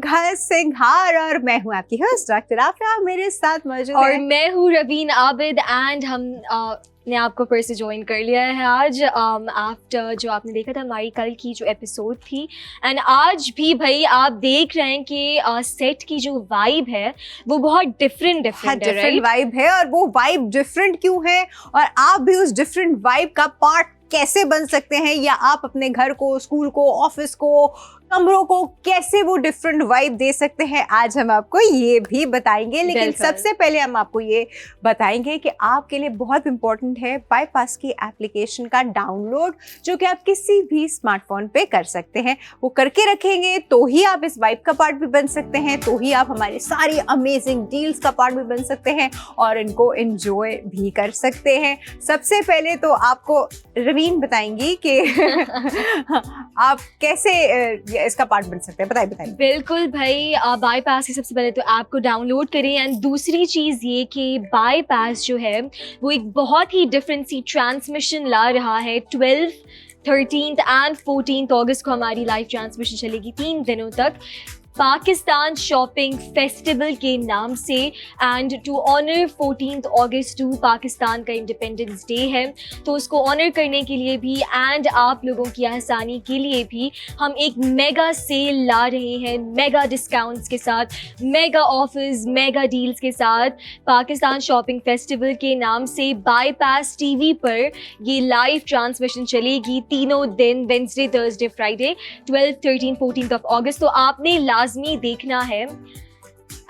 घर सिंघार और मैं हूँ आपकी होस्ट डॉक्टर आफरा, मेरे साथ मौजूद और है मैं हूँ रवीन आबिद एंड हम ने आपको फिर से ज्वाइन कर लिया है आज आफ्टर जो आपने देखा था हमारी कल की जो एपिसोड थी। एंड आज भी भाई आप देख रहे हैं कि सेट की जो वाइब है वो बहुत डिफरेंट वाइब है। और वो वाइब डिफरेंट क्यों है और आप भी उस डिफरेंट वाइब का पार्ट कैसे बन सकते हैं, या आप अपने घर को, स्कूल को, ऑफिस को, कमरों को कैसे वो डिफरेंट वाइब दे सकते हैं, आज हम आपको ये भी बताएंगे। लेकिन सबसे पहले हम आपको ये बताएंगे कि आपके लिए बहुत इंपॉर्टेंट है बाईपास की एप्लीकेशन का डाउनलोड, जो कि आप किसी भी स्मार्टफोन पे कर सकते हैं। वो करके रखेंगे तो ही आप इस वाइब का पार्ट भी बन सकते हैं, तो ही आप हमारी सारी अमेजिंग डील्स का पार्ट भी बन सकते हैं और इनको एंजॉय भी कर सकते हैं। सबसे पहले तो आपको रवीन बताएंगी कि आप कैसे इसका पार्ट बन सकते हैं। बताइए। बिल्कुल भाई, बाईपास की सबसे पहले तो ऐप को डाउनलोड करें। एंड दूसरी चीज़ ये कि बाईपास जो है वो एक बहुत ही डिफरेंट सी ट्रांसमिशन ला रहा है। 12th, 13th एंड 14th अगस्त को हमारी लाइव ट्रांसमिशन चलेगी 3 दिनों तक पाकिस्तान शॉपिंग फेस्टिवल के नाम से। And to honour 14th August to Pakistan का इंडिपेंडेंस डे है, तो उसको ऑनर करने के लिए भी एंड आप लोगों की आसानी के लिए भी हम एक मेगा सेल ला रहे हैं, मेगा डिस्काउंट्स के साथ, मेगा ऑफर्स, मेगा डील्स के साथ। पाकिस्तान शॉपिंग फेस्टिवल के नाम से बाईपास टीवी पर ये लाइव ट्रांसमिशन चलेगी तीनों दिन, Wednesday, Thursday, Friday, 12th, 13th, 14th of अगस्त। तो आपने लाजमी देखना है।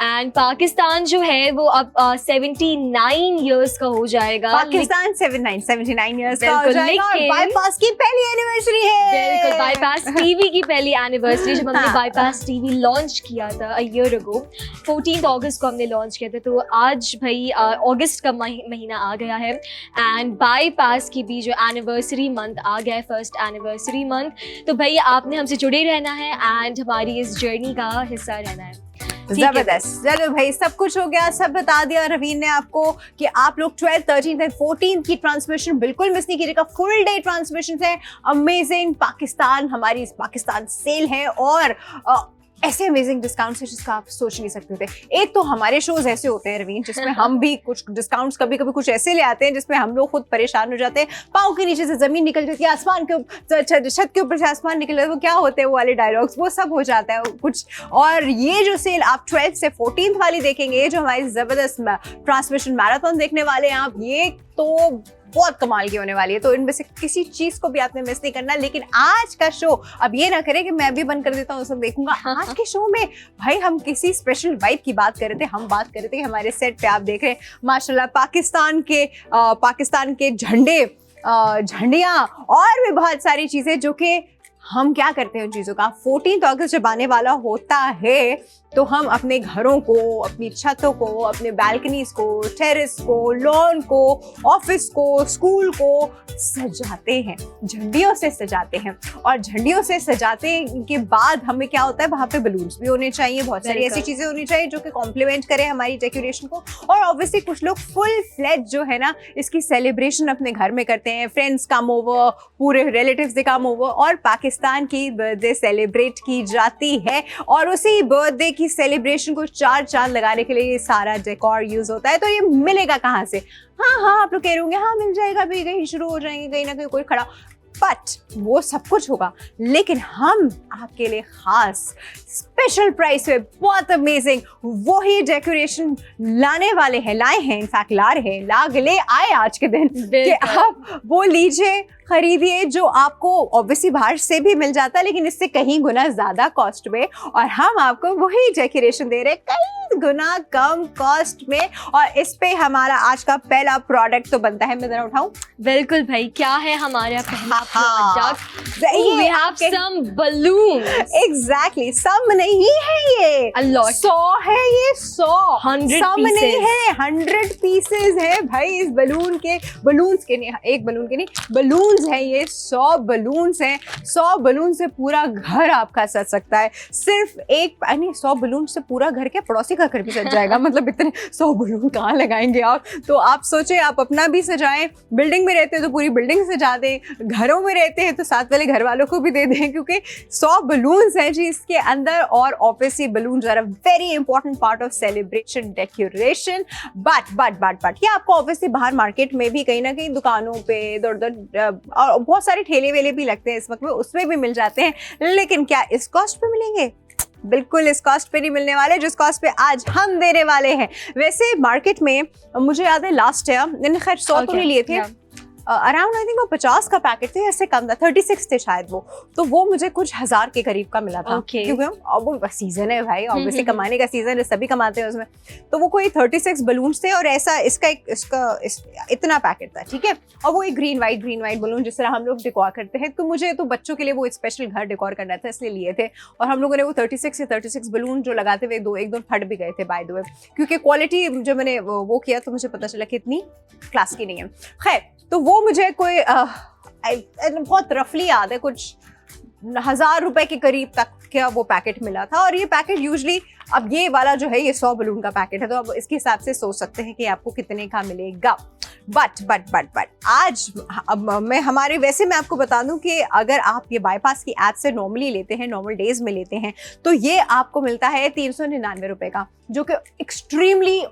एंड पाकिस्तान जो है वो अब 79 इयर्स का हो जाएगा। पाकिस्तान 79 इयर्स का हो जाएगा और बाईपास की पहली एनिवर्सरी है। बिल्कुल, बाईपास टीवी की पहली एनिवर्सरी, जब हमने बाईपास टीवी लॉन्च किया था अ ईयर अगो, 14th अगस्त को हमने लॉन्च किया था। तो आज भाई अगस्त का महीना आ गया है एंड बाईपास की भी जो एनिवर्सरी मंथ आ गया है, फर्स्ट एनिवर्सरी मंथ। तो भाई आपने हमसे जुड़े रहना है एंड हमारी इस जर्नी का हिस्सा रहना है। जबरदस्त। चलो भाई, सब कुछ हो गया, सब बता दिया रवीन ने आपको कि आप लोग 12th, 13th एंड 14th की ट्रांसमिशन बिल्कुल मिस नहीं कीजिएगा। फुल डे ट्रांसमिशन है, अमेजिंग पाकिस्तान, हमारी पाकिस्तान सेल है और ऐसे अमेजिंग डिस्काउंट्स है जिसका आप सोच नहीं सकते थे। एक तो हमारे शोज ऐसे होते हैं रवीन जिसमें हम भी कुछ डिस्काउंट्स कभी कभी कुछ ऐसे ले आते हैं जिसमें हम लोग खुद परेशान हो जाते हैं। पाँव के नीचे से जमीन निकल जाती है, आसमान के छत के ऊपर से आसमान निकल जाता है, वो क्या होते हैं वो वाले डायलॉग्स, वो सब हो जाता है कुछ। और ये जो सेल आप 12th से 14th वाली देखेंगे, जो हमारी जबरदस्त ट्रांसमिशन मैराथन देखने वाले हैं आप, ये तो बहुत कमाल की होने वाली है। तो इनमें से किसी चीज को भी आपने मिस नहीं करना। लेकिन आज का शो अब ये ना करें कि मैं भी बंद कर देता हूँ, सब देखूंगा। आज के शो में भाई हम किसी स्पेशल वाइब की बात कर रहे थे। हम बात कर रहे थे कि हमारे सेट पे आप देख रहे हैं माशाल्लाह पाकिस्तान के झंडे, झंडियाँ और भी बहुत सारी चीजें, जो कि हम क्या करते हैं उन चीज़ों का। 14th अगस्त जब आने वाला होता है तो हम अपने घरों को, अपनी छतों को, अपने बालकनीज को, टेरेस को, लॉन को, ऑफिस को, स्कूल को सजाते हैं, झंडियों से सजाते हैं। और झंडियों से सजाते के बाद हमें क्या होता है, वहाँ पे बलून्स भी होने चाहिए, बहुत सारी ऐसी चीज़ें होनी चाहिए जो कि कॉम्प्लीमेंट करें हमारी डेकोरेशन को। और ऑब्वियसली कुछ लोग फुल फ्लेज जो है ना इसकी सेलिब्रेशन अपने घर में करते हैं, फ्रेंड्स कम ओवर, पूरे रिलेटिव्स दे कम ओवर, और पाकिस्तान की बर्थडे सेलिब्रेट की जाती है। और उसी बर्थडे की सेलिब्रेशन को 4 चांद लगाने के लिए ये सारा डेकोर यूज होता है। तो ये मिलेगा कहाँ से? हाँ आप लोग कह रहे होंगे हाँ मिल जाएगा, भी कहीं शुरू हो जाएंगे, कहीं ना कहीं कोई खड़ा, बट वो सब कुछ होगा। लेकिन हम आपके लिए खास स्पेशल प्राइस पे बहुत अमेजिंग वही डेकोरेशन लाए हैं, इनफैक्ट ले आए आज के दिन कि आप वो लीजिए, खरीदिए, जो आपको ऑब्वियसली बाहर से भी मिल जाता है लेकिन इससे कहीं गुना ज्यादा कॉस्ट में, और हम आपको वही डेकोरेशन दे रहे हैं कई गुना कम कॉस्ट में। और इस पे हमारा आज का पहला प्रोडक्ट तो बनता है, मैं जरा उठाऊं। बिल्कुल भाई, क्या है हमारा पहला product? We have some balloons. Exactly, सम नहीं है ये, 100 है ये, 100 सम नहीं है, 100 पीसेस है भाई इस बलून्स के नहीं, एक बलून के नहीं, बलून्स है ये, 100 बलून्स हैं। 100 बलून से पूरा घर आपका सज सकता है। सिर्फ एक नहीं, 100 बलून से पूरा घर के पड़ोसी का घर भी सज जाएगा। मतलब इतने 100 बलून कहाँ लगाएंगे आप? तो आप सोचें, आप अपना भी सजाएं, बिल्डिंग में रहते हैं तो पूरी बिल्डिंग सजा दें, घरों में रहते हैं तो साथ वाले घर वालों को भी दे दें, क्योंकि 100 बलून्स हैं जी इसके अंदर। और obviously balloons are a very important part of celebration decoration. But ये आपको ऑब्वियसली बाहर मार्केट में भी कहीं ना कहीं दुकानों पे इधर उधर और बहुत सारे ठेले वेले भी लगते हैं इस वक्त में, उसमें भी मिल जाते हैं। लेकिन क्या इस कॉस्ट पे मिलेंगे? बिल्कुल इस कॉस्ट पे नहीं मिलने वाले जिस कॉस्ट पे आज हम देने वाले हैं। वैसे मार्केट में मुझे याद है लास्ट ईयर मैंने खैर 100 तो नहीं लिए थे, अराउंड आई थिंक वो 50 का पैकेट थे, ऐसे कम था, 36 थे शायद वो, तो वो मुझे कुछ 1000 के करीब का मिला था। क्योंकि अब वो सीजन है भाई, ऑब्वियसली कमाने का सीजन है, सभी कमाते हैं उसमें। तो वो कोई 36 बलून्स थे और ऐसा इसका इतना पैकेट था, ठीक है। और वो एक ग्रीन वाइट बलून जिस तरह हम लोग डेकोर करते हैं, तो मुझे तो बच्चों के लिए वो स्पेशल घर डेकोर करना था इसलिए लिए थे। और हम लोगों ने वो 36 बलून जो लगाते हुए एक दो फट भी गए थे बाय द वे, क्योंकि क्वालिटी जब मैंने वो किया तो मुझे पता चला कि इतनी क्लास की नहीं है। खैर, तो वो मुझे कोई बहुत रफली याद है कुछ 1000 रुपए के करीब तक का वो पैकेट मिला था। और ये पैकेट यूजली, अब ये वाला जो है ये 100 बलून का पैकेट है, तो अब इसके हिसाब से सोच सकते हैं कि आपको कितने का मिलेगा। बट आज मैं आपको बता दूं कि अगर आप ये बाईपास की ऐप से नॉर्मली लेते हैं, नॉर्मल डेज में लेते हैं, तो ये आपको मिलता है 399 रुपए का, जो कि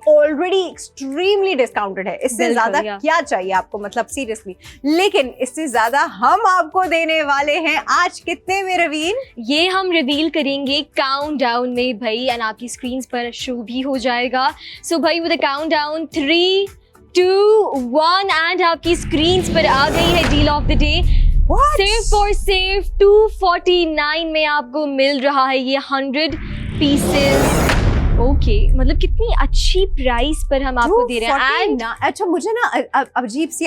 ऑलरेडी एक्सट्रीमली डिस्काउंटेड है। इससे ज्यादा क्या चाहिए आपको, मतलब सीरियसली। लेकिन इससे ज्यादा हम आपको देने वाले हैं आज कितने में रवीन? ये हम रिवील करेंगे काउंट डाउन में भाई, एंड आपकी स्क्रीन पर शो भी हो जाएगा। सो भाई विद काउंट डाउन 3, 2, 1 एंड आपकी स्क्रीन पर आ गई है डील ऑफ द डे। सिर्फ 249 में आपको मिल रहा है ये 100 पीसेस। ओके, मतलब कितनी अच्छी प्राइस पर हम आपको दे रहे हैं। एंड अच्छा, मुझे ना अजीब सी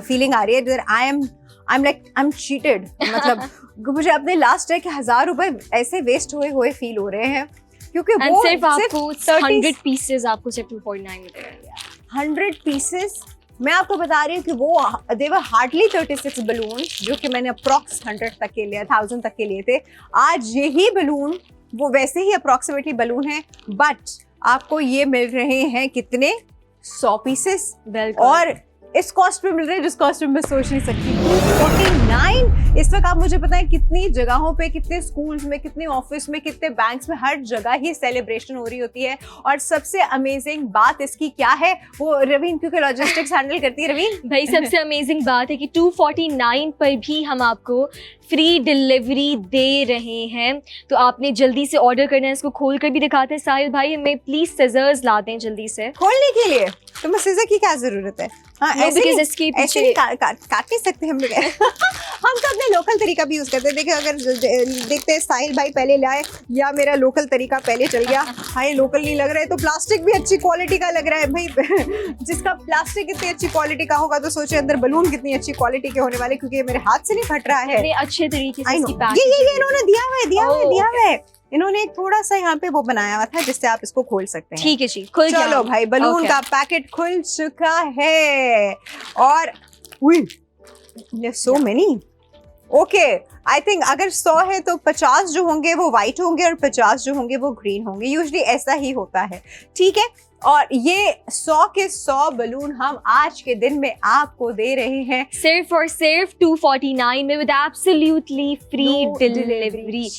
फीलिंग आ रही है, आई एम चीटेड। मतलब मुझे अपने लास्ट डे के 1000 रुपए ऐसे वेस्ट हुए फील हो रहे हैं, क्योंकि वो सिर्फ आपको 100 पीसेस आपको सिर्फ 249 में दे रहे हैं। 100 पीसेस मैं आपको बता रही हूँ कि वो देवर हार्डली 36 बलून, जो कि मैंने अप्रॉक्स 100 तक के लिए 1000 तक के लिए थे। आज यही बलून वो वैसे ही अप्रॉक्सीमेटली बलून है, बट आपको ये मिल रहे हैं कितने? 100 पीसेस। और इस कॉस्ट पे मिल रहे हैं जिस कॉस्ट पे मैं सोच नहीं सकती। 249 इस वक्त आप मुझे पता है कितनी जगहों पे, कितने स्कूल्स में, कितने ऑफिस में, कितने बैंक्स में, हर जगह ही सेलिब्रेशन हो रही होती है। और सबसे अमेजिंग बात इसकी क्या है, वो रवीन क्योंकि लॉजिस्टिक्स हैंडल करती है। रवीन भाई सबसे अमेजिंग बात है कि 249 पर भी हम आपको फ्री डिलीवरी दे रहे हैं। तो आपने जल्दी से ऑर्डर करना है। इसको खोल कर भी दिखाते हैं साहिल भाई, हमें प्लीज सीजर्स ला दें जल्दी से। खोलने के लिए तुम्हें सीजर की क्या जरूरत है? हाँ, ऐसे नहीं काट नहीं सकते हम लोग। हम तो अपने लोकल तरीका भी यूज करते हैं। देखिए, अगर देखते हैं साहिल भाई पहले लाए या मेरा लोकल तरीका पहले चल गया। हाँ, ये लोकल नहीं लग रहा है तो प्लास्टिक भी अच्छी क्वालिटी का लग रहा है भाई। जिसका प्लास्टिक इतनी अच्छी क्वालिटी का होगा तो सोचे अंदर बलून कितनी अच्छी क्वालिटी के होने वाले, क्योंकि मेरे हाथ से नहीं फट रहा है। अच्छे तरीके से ये इन्होंने दिया हुआ है। इन्होंने एक थोड़ा सा यहाँ पे वो बनाया हुआ था जिससे आप इसको खोल सकते हैं। ठीक है जी, खुल गया। चलो भाई, बलून का पैकेट खुल चुका है। और so many. Okay, I think अगर 100 है तो 50 जो होंगे वो वाइट होंगे और 50 जो होंगे वो ग्रीन होंगे। यूजुअली ऐसा ही होता है, ठीक है। और ये 100 के 100 बलून हम आज के दिन में आपको दे रहे हैं सिर्फ और सिर्फ 249 में विद एब्सोल्युटली फ्री डिलीवरी।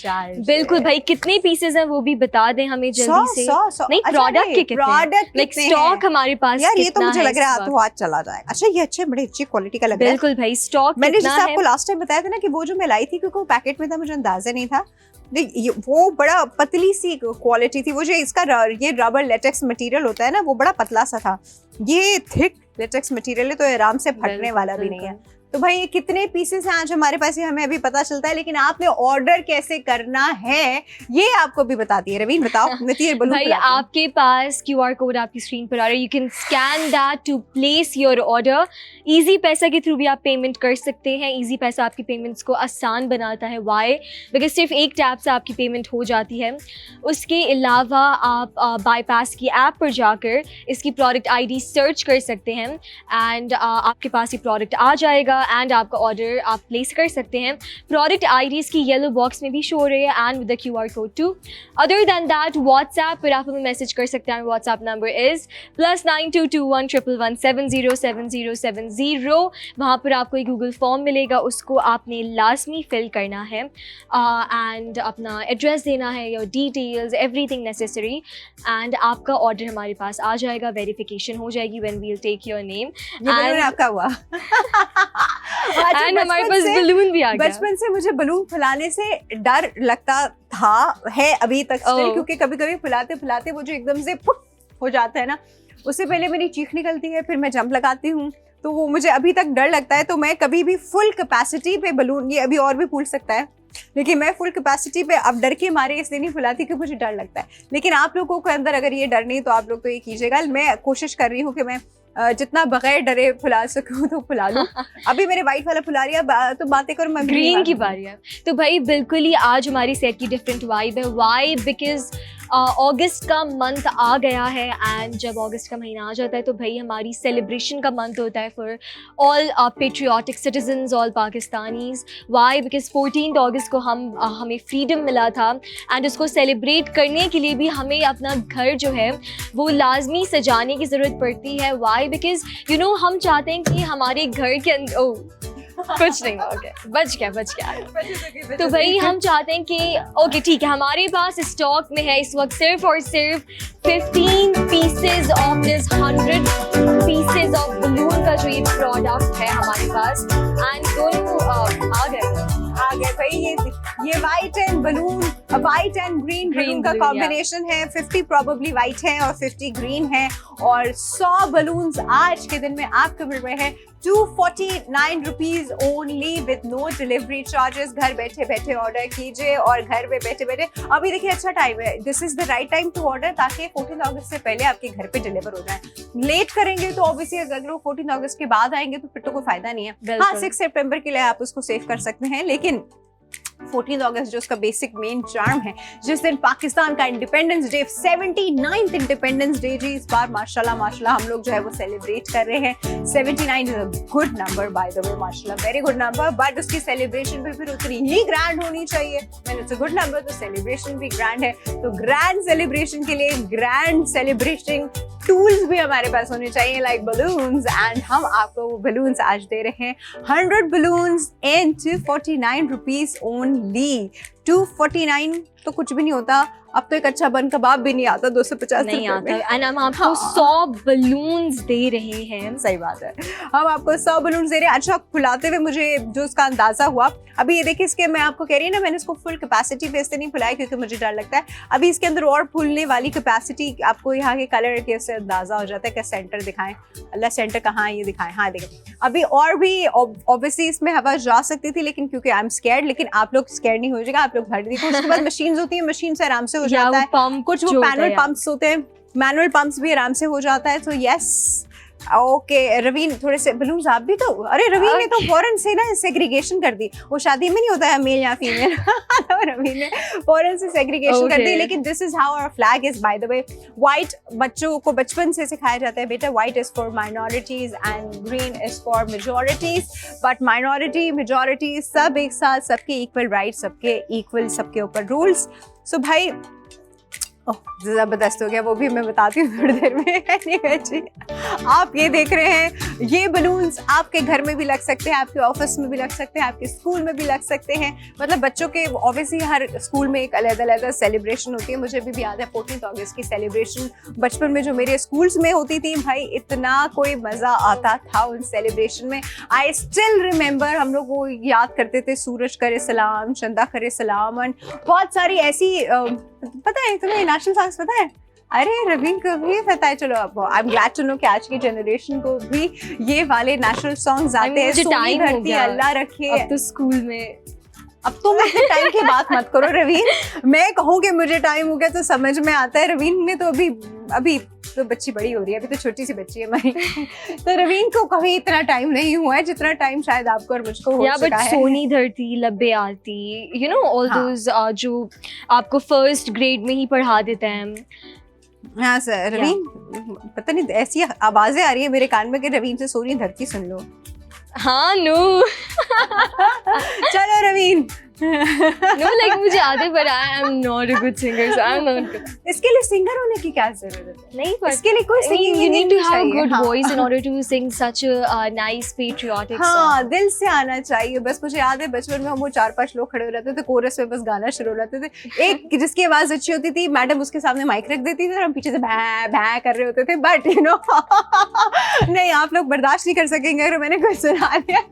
बिल्कुल भाई, कितने पीसेस हैं वो भी बता दें हमें जल्दी से। नहीं, प्रोडक्ट के कितने, लाइक स्टॉक हमारे पास यार, ये तो मुझे लग रहा है हाथों हाथ चला जाएगा। अच्छा, ये बड़ी अच्छी क्वालिटी का लग रहा है। बिल्कुल भाई, स्टॉक मैंने जैसे आपको लास्ट टाइम बताया था ना कि वो जो मैं लाई थी, क्योंकि वो पैकेट में था, मुझे अंदाजा नहीं था। वो बड़ा पतली सी क्वालिटी थी। वो जो इसका ये रबर लेटेक्स मटेरियल होता है ना, वो बड़ा पतला सा था। ये थिक लेटेक्स मटेरियल है तो आराम से फटने वाला भी नहीं है। तो भाई, ये कितने पीसेस हैं आज हमारे पास, ये हमें अभी पता चलता है, लेकिन आपने ऑर्डर कैसे करना है ये आपको भी बताती है। रवीन बताओ। भाई, आपके पास QR कोड आपकी स्क्रीन पर आ रहा है, you can scan that to place your order. Easypaisa के थ्रू भी आप पेमेंट कर सकते हैं। इजी पैसा आपकी पेमेंट्स को आसान बनाता है। वाई? बिकॉज सिर्फ एक टैप से आपकी पेमेंट हो जाती है। उसके अलावा आप बाईपास की ऐप पर जाकर इसकी प्रोडक्ट ID सर्च कर सकते हैं एंड आपके पास ये प्रोडक्ट आ जाएगा एंड आपका ऑर्डर आप प्लेस कर सकते हैं। प्रोडक्ट आईडीज़ की येलो बॉक्स में भी शो हो रही है and with the QR code too. Other than that WhatsApp पर आप हमें मैसेज कर सकते हैं। WhatsApp number is +9221 111 707070। वहाँ पर आपको एक गूगल फॉर्म मिलेगा, उसको आपने लाजमी फिल करना है एंड अपना एड्रेस देना है, your details, everything necessary, and आपका ऑर्डर हमारे पास आ जाएगा। वेरिफिकेशन हो जाएगी when we will take your name and आपका हुआ। एंड हमारे पास बलून भी आ गया। बचपन से मुझे बलून फुलाने से डर लगता था, है अभी तक still, क्योंकि कभी कभी फुलाते फुलाते वो जो एकदम से पुट हो जाता है ना, उससे पहले मेरी चीख निकलती है, फिर मैं जंप लगाती हूँ, तो वो मुझे अभी तक डर लगता है। तो मैं कभी भी फुल कैपेसिटी पे बलून, ये अभी और भी फूल सकता है, लेकिन मैं फुल कैपेसिटी पे अब डर के मारे इसलिए नहीं फुलाती कि मुझे डर लगता है। लेकिन आप लोगों के अंदर अगर ये डर नहीं तो आप लोग तो ये कीजिएगा। मैं कोशिश कर रही हूँ कि मैं जितना बगैर डरे फुला सकूँ तो फुला लूँ। अभी मेरे वाइट वाला फुला रही है, तो बातें करो, मैं ग्रीन की बारी है। तो भाई बिल्कुल ही आज हमारी सेट की डिफरेंट वाइब है। वाई? बिकॉज अगस्त का मंथ आ गया है एंड जब अगस्त का महीना आ जाता है तो भाई हमारी सेलिब्रेशन का मंथ होता है for all patriotic citizens, all Pakistanis. Why? Because 14 अगस्त को हमें फ्रीडम मिला था एंड उसको सेलिब्रेट करने के लिए भी हमें अपना घर जो है वो लाजमी सजाने की ज़रूरत पड़ती है। वाई? बिकॉज यू नो हम चाहते हैं कि हमारे घर के अंदर कुछ नहीं, ओके बच गया। तो भाई हम चाहते हैं कि ओके ठीक है, हमारे पास स्टॉक में है इस वक्त सिर्फ और सिर्फ 15 pieces of this 100 pieces of balloon का जो ये प्रोडक्ट है हमारे पास, एंड दोनों आ गए भाई। ये white and balloon, white and green balloon का कॉम्बिनेशन है। 50 प्रोबेबली वाइट है और 50 ग्रीन है, और 100 बलून्स आज के दिन में आपको मिल रहे हैं 249 rupees only with no delivery charges. घर बैठे बैठे ऑर्डर कीजिए और घर में बैठे बैठे, अभी देखिए अच्छा टाइम है, this is the right time to order, ताकि 14 अगस्त से पहले आपके घर पे डिलीवर हो जाए। लेट करेंगे तो ऑब्वियसली अगर लोग 14 अगस्त के बाद आएंगे तो फिर तो कोई फायदा नहीं है। हाँ, 6 सितंबर के लिए आप उसको सेव कर सकते हैं, लेकिन 14 अगस्त जो उसका बेसिक मेन चार्म है, जिस दिन पाकिस्तान का independence day, 79th independence day जी इस बार माशाल्लाह हम लोग जो है वो सेलिब्रेट कर रहे हैं। 79 is a good number by the वे, माशाल्लाह वेरी गुड नंबर, बट उसकी सेलिब्रेशन भी फिर उतनी ही ग्रैंड होनी चाहिए। मैंने इट्स अ गुड नंबर तो सेलिब्रेशन भी ग्रैंड है, तो ग्रैंड सेलिब्रेशन के लिए ग्रैंड सेलिब्रेटिंग टूल्स भी हमारे पास होने चाहिए, लाइक बलून्स, एंड हम आपको वो बलून्स आज दे रहे हैं 100 बलून्स एंड 249 रुपीज ओनली। 249 तो कुछ भी नहीं होता, अब तो एक अच्छा बन कबाब भी नहीं आता 250 नहीं आता, एंड हम आपको 100 बलून्स दे रहे हैं। सही बात है, हम आपको 100 बलून्स दे रहे हैं। अच्छा, फुलाते हुए मुझे जो उसका अंदाजा हुआ, अभी ये देखिए इसके, मैं आपको कह रही हूँ ना, मैंने इसको फुल कैपेसिटी पे इससे नहीं फुलाया क्योंकि मुझे डर लगता है। अभी इसके अंदर और फूलने वाली कैपेसिटी आपको यहाँ के कलर के से अंदाजा हो जाता है कि सेंटर दिखाएं, अल्लाह सेंटर कहाँ है ये दिखाएं। हाँ देखिए, अभी और भी ऑब्वियसली इसमें हवा जा सकती थी, लेकिन क्योंकि आई एम स्कैर्ड, लेकिन आप लोग स्कैर्ड नहीं हो जाएगा, आप लोग भर दीजिए। उसके बाद मशीन होती है, मशीन से आराम से हो जाता है, कुछ वो मैनुअल पंप्स होते हैं, मैनुअल पंप्स भी आराम से हो जाता है। तो यस, ओके रवीन, थोड़े से बलून्स आप भी तो, अरे रवीन ने तो फौरन से ना सेग्रीगेशन कर दी, वो शादी में नहीं होता है मेल या फीमेल तो रवीन ने फौरन से सेग्रीगेशन कर दी। लेकिन this is how our flag is, by the way. White बच्चों को बचपन से सिखाया जाता है, बेटा white is for minorities and green is for majorities, but minority majority सब एक साथ, सबके इक्वल राइट, सबके इक्वल, सबके ऊपर रूल्स। सो भाई जबरदस्त हो गया, वो भी मैं बताती हूँ थोड़ी देर में। anyway, जी आप ये देख रहे हैं, ये बलून्स आपके घर में भी लग सकते हैं, आपके ऑफिस में भी लग सकते हैं, आपके स्कूल में भी लग सकते हैं। मतलब बच्चों के ऑब्वियसली हर स्कूल में एक अलग अलग सेलिब्रेशन होती है। मुझे भी याद है 14 अगस्त की सेलिब्रेशन बचपन में जो मेरे स्कूल्स में होती थी, भाई इतना कोई मज़ा आता था उन सेलिब्रेशन में। आई स्टिल रिमेंबर, हम लोग वो याद करते थे, सूरज करे सलाम, चंदा करे सलाम, और बहुत सारी ऐसी पता है तुम्हें नेशनल सॉन्ग्स पता है? अरे रवीन को भी पता है। चलो, अब I am glad to know कि आज की जनरेशन को भी ये वाले नेशनल सॉन्ग्स आते हैं। सोनी धरती अल्लाह रखे, अब तो स्कूल में, अब तुम मुझे टाइम की बात मत करो रवीन, मैं कहूँगी मुझे टाइम हो गया तो समझ में आता है। रवीन ने तो अभी तो बच्ची बड़ी हो रही है, अभी तो छोटी सी बच्ची है हमारी तो रवीन को कभी इतना टाइम नहीं हुआ है जितना टाइम शायद आपको और मुझको हो चुका है। सोनी धरती, लब्बे आती, यू नो ऑल दोज जो आपको फर्स्ट ग्रेड में ही पढ़ा देते हैं। हाँ सर, रवीन पता नहीं ऐसी आवाजें आ रही है मेरे कान में कि रवीन से सोनी धरती सुन लो। हाँ नो चलो रवीन। नो लाइक मुझे आते पर आई am not a good singer, so I am not good. इसके लिए सिंगर होने की क्या जरूरत है? नहीं, पर इसके लिए कोई singing you need to have a चाहिए। good हाँ। voice in order to sing such a nice patriotic हाँ, song. दिल से आना चाहिए। बस मुझे याद है बचपन में हम वो 4-5 लोग खड़े हो रहते थे, कोरस में बस गाना शुरू हो जाते थे। एक जिसकी आवाज अच्छी होती थी, मैडम उसके सामने माइक रख देती थी और हम पीछे से भै भै कर रहे होते थे। बट यू नो नहीं, आप लोग बर्दाश्त नहीं कर सकेंगे अगर मैंने कुछ सुना दिया।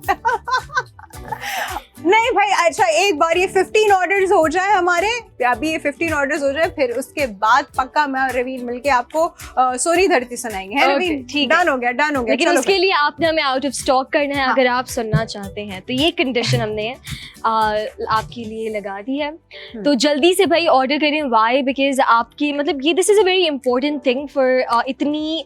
नहीं भाई, अच्छा एक बार ये 15 ऑर्डर्स हो जाए हमारे, अभी ये 15 ऑर्डर्स हो जाए, फिर उसके बाद पक्का मैं और रवीन मिलके आपको सोनी धरती सुनाएंगे, है रवीन? ठीक है। डन हो गया, डन हो गया। लेकिन चलो उसके लिए आपने हमें आउट ऑफ स्टॉक करना है हाँ। अगर आप सुनना चाहते हैं तो ये कंडीशन हमने आपके लिए लगा दी है। तो जल्दी से भाई ऑर्डर करें। वाई? बिकॉज आपकी मतलब ये this is a very important thing for इतनी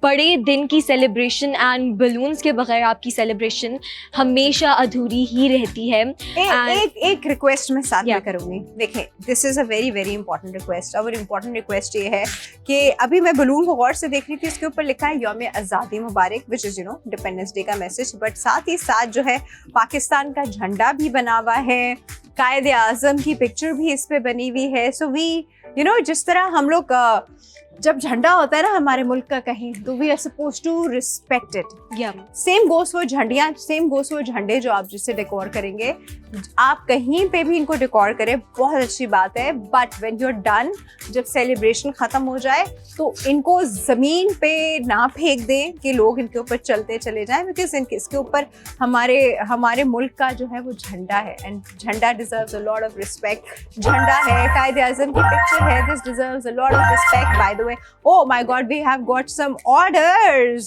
बड़े दिन की सेलिब्रेशन, एंड बलून्स के बगैर आपकी सेलिब्रेशन हमेशा अधूरी ही रहती है। एक रिक्वेस्ट मैं साथ में Yeah. करूंगी। देखें, this is a very very important request. और इंपॉर्टेंट रिक्वेस्ट ये है कि अभी मैं बलून को गौर से देख रही थी, इसके ऊपर लिखा है यौम आज़ादी मुबारक, विच इज डिपेंडेंस डे का मैसेज, बट साथ ही साथ जो है पाकिस्तान का झंडा भी बना हुआ है, कायदे आज़म की पिक्चर भी इस पे बनी हुई है। सो वी जिस तरह हम लोग जब झंडा होता है ना हमारे मुल्क का कहीं, तो we are suppose to respect it. Same goes वो झंडियाँ, सेम गोस वो झंडे जो आप जिससे डेकोर करेंगे, आप कहीं पे भी इनको डेकोर करें, बहुत अच्छी बात है। But when you are done, जब सेलिब्रेशन खत्म हो जाए तो इनको जमीन पे ना फेंक दें कि लोग इनके ऊपर चलते चले जाएं, बिकॉज इसके ऊपर हमारे मुल्क का जो है वो झंडा है, एंड झंडा deserves a lot of respect. झंडा है, कायदे आज़म की पिक्चर है, this deserves a lot of respect. By the way, oh my god, we have got some orders.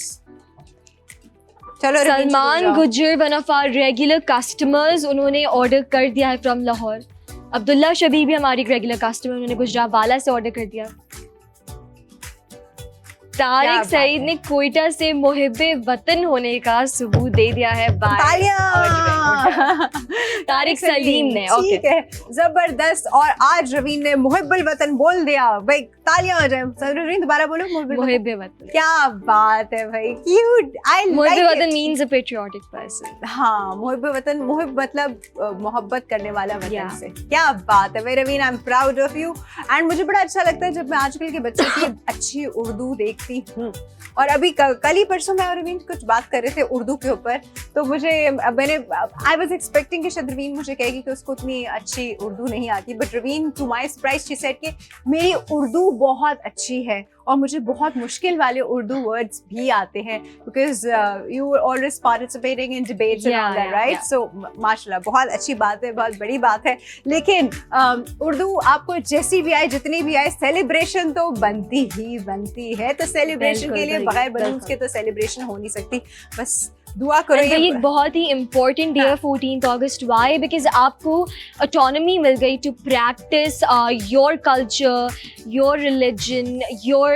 चलो Salman Gujjar, one of our regular customers, उन्होंने ऑर्डर कर दिया है फ्रॉम लाहौर। अब्दुल्ला शबी भी हमारी रेगुलर कस्टमर, उन्होंने गुजरावाला से ऑर्डर कर दिया। तारिक सईद ने कोयटा से मुहिब्बे वतन होने का सबूत दे दिया है। तारिक सलीम ने, ठीक है, जबरदस्त। और आज रवीन ने मुहिब्बुल वतन बोल दिया भाई, तालियां हो जाए। रवीन दोबारा बोलो, मुहिब्बे वतन। क्या बात है भाई, क्यूट। आई मुहिब्बे वतन मींस अ पेट्रियोटिक पर्सन। हाँ, मुहिब्बे वतन, मुहिब मतलब मोहब्बत करने वाला वतन से। क्या बात है भाई Raveen, I am proud of you. And मुझे बड़ा अच्छा लगता है जब मैं आजकल के बच्चों की अच्छी उर्दू देखती हूँ। और अभी कल ही परसों मैं और रवीन कुछ बात कर रहे थे उर्दू के ऊपर, तो आई वाज एक्सपेक्टिंग कि शायद रवीन मुझे कहेगी कि उसको उतनी अच्छी उर्दू नहीं आती, but Raveen to my surprise she said कि मेरी उर्दू बहुत अच्छी है और मुझे बहुत मुश्किल वाले उर्दू वर्ड्स भी आते हैं, because you are always participating in debates and all that, right? So माशाल्लाह, बहुत अच्छी बात है, बहुत बड़ी बात है। लेकिन उर्दू आपको जैसी भी आए, जितनी भी आए, सेलिब्रेशन तो बनती ही बनती है। तो सेलिब्रेशन के लिए बगैर बलून्स के तो सेलिब्रेशन हो नहीं सकती। बस दुआ करो। ये एक बहुत ही इम्पोर्टेंट डे है 14th अगस्त। वाई? बिकॉज आपको ऑटोनॉमी मिल गई to practise your culture, your religion, your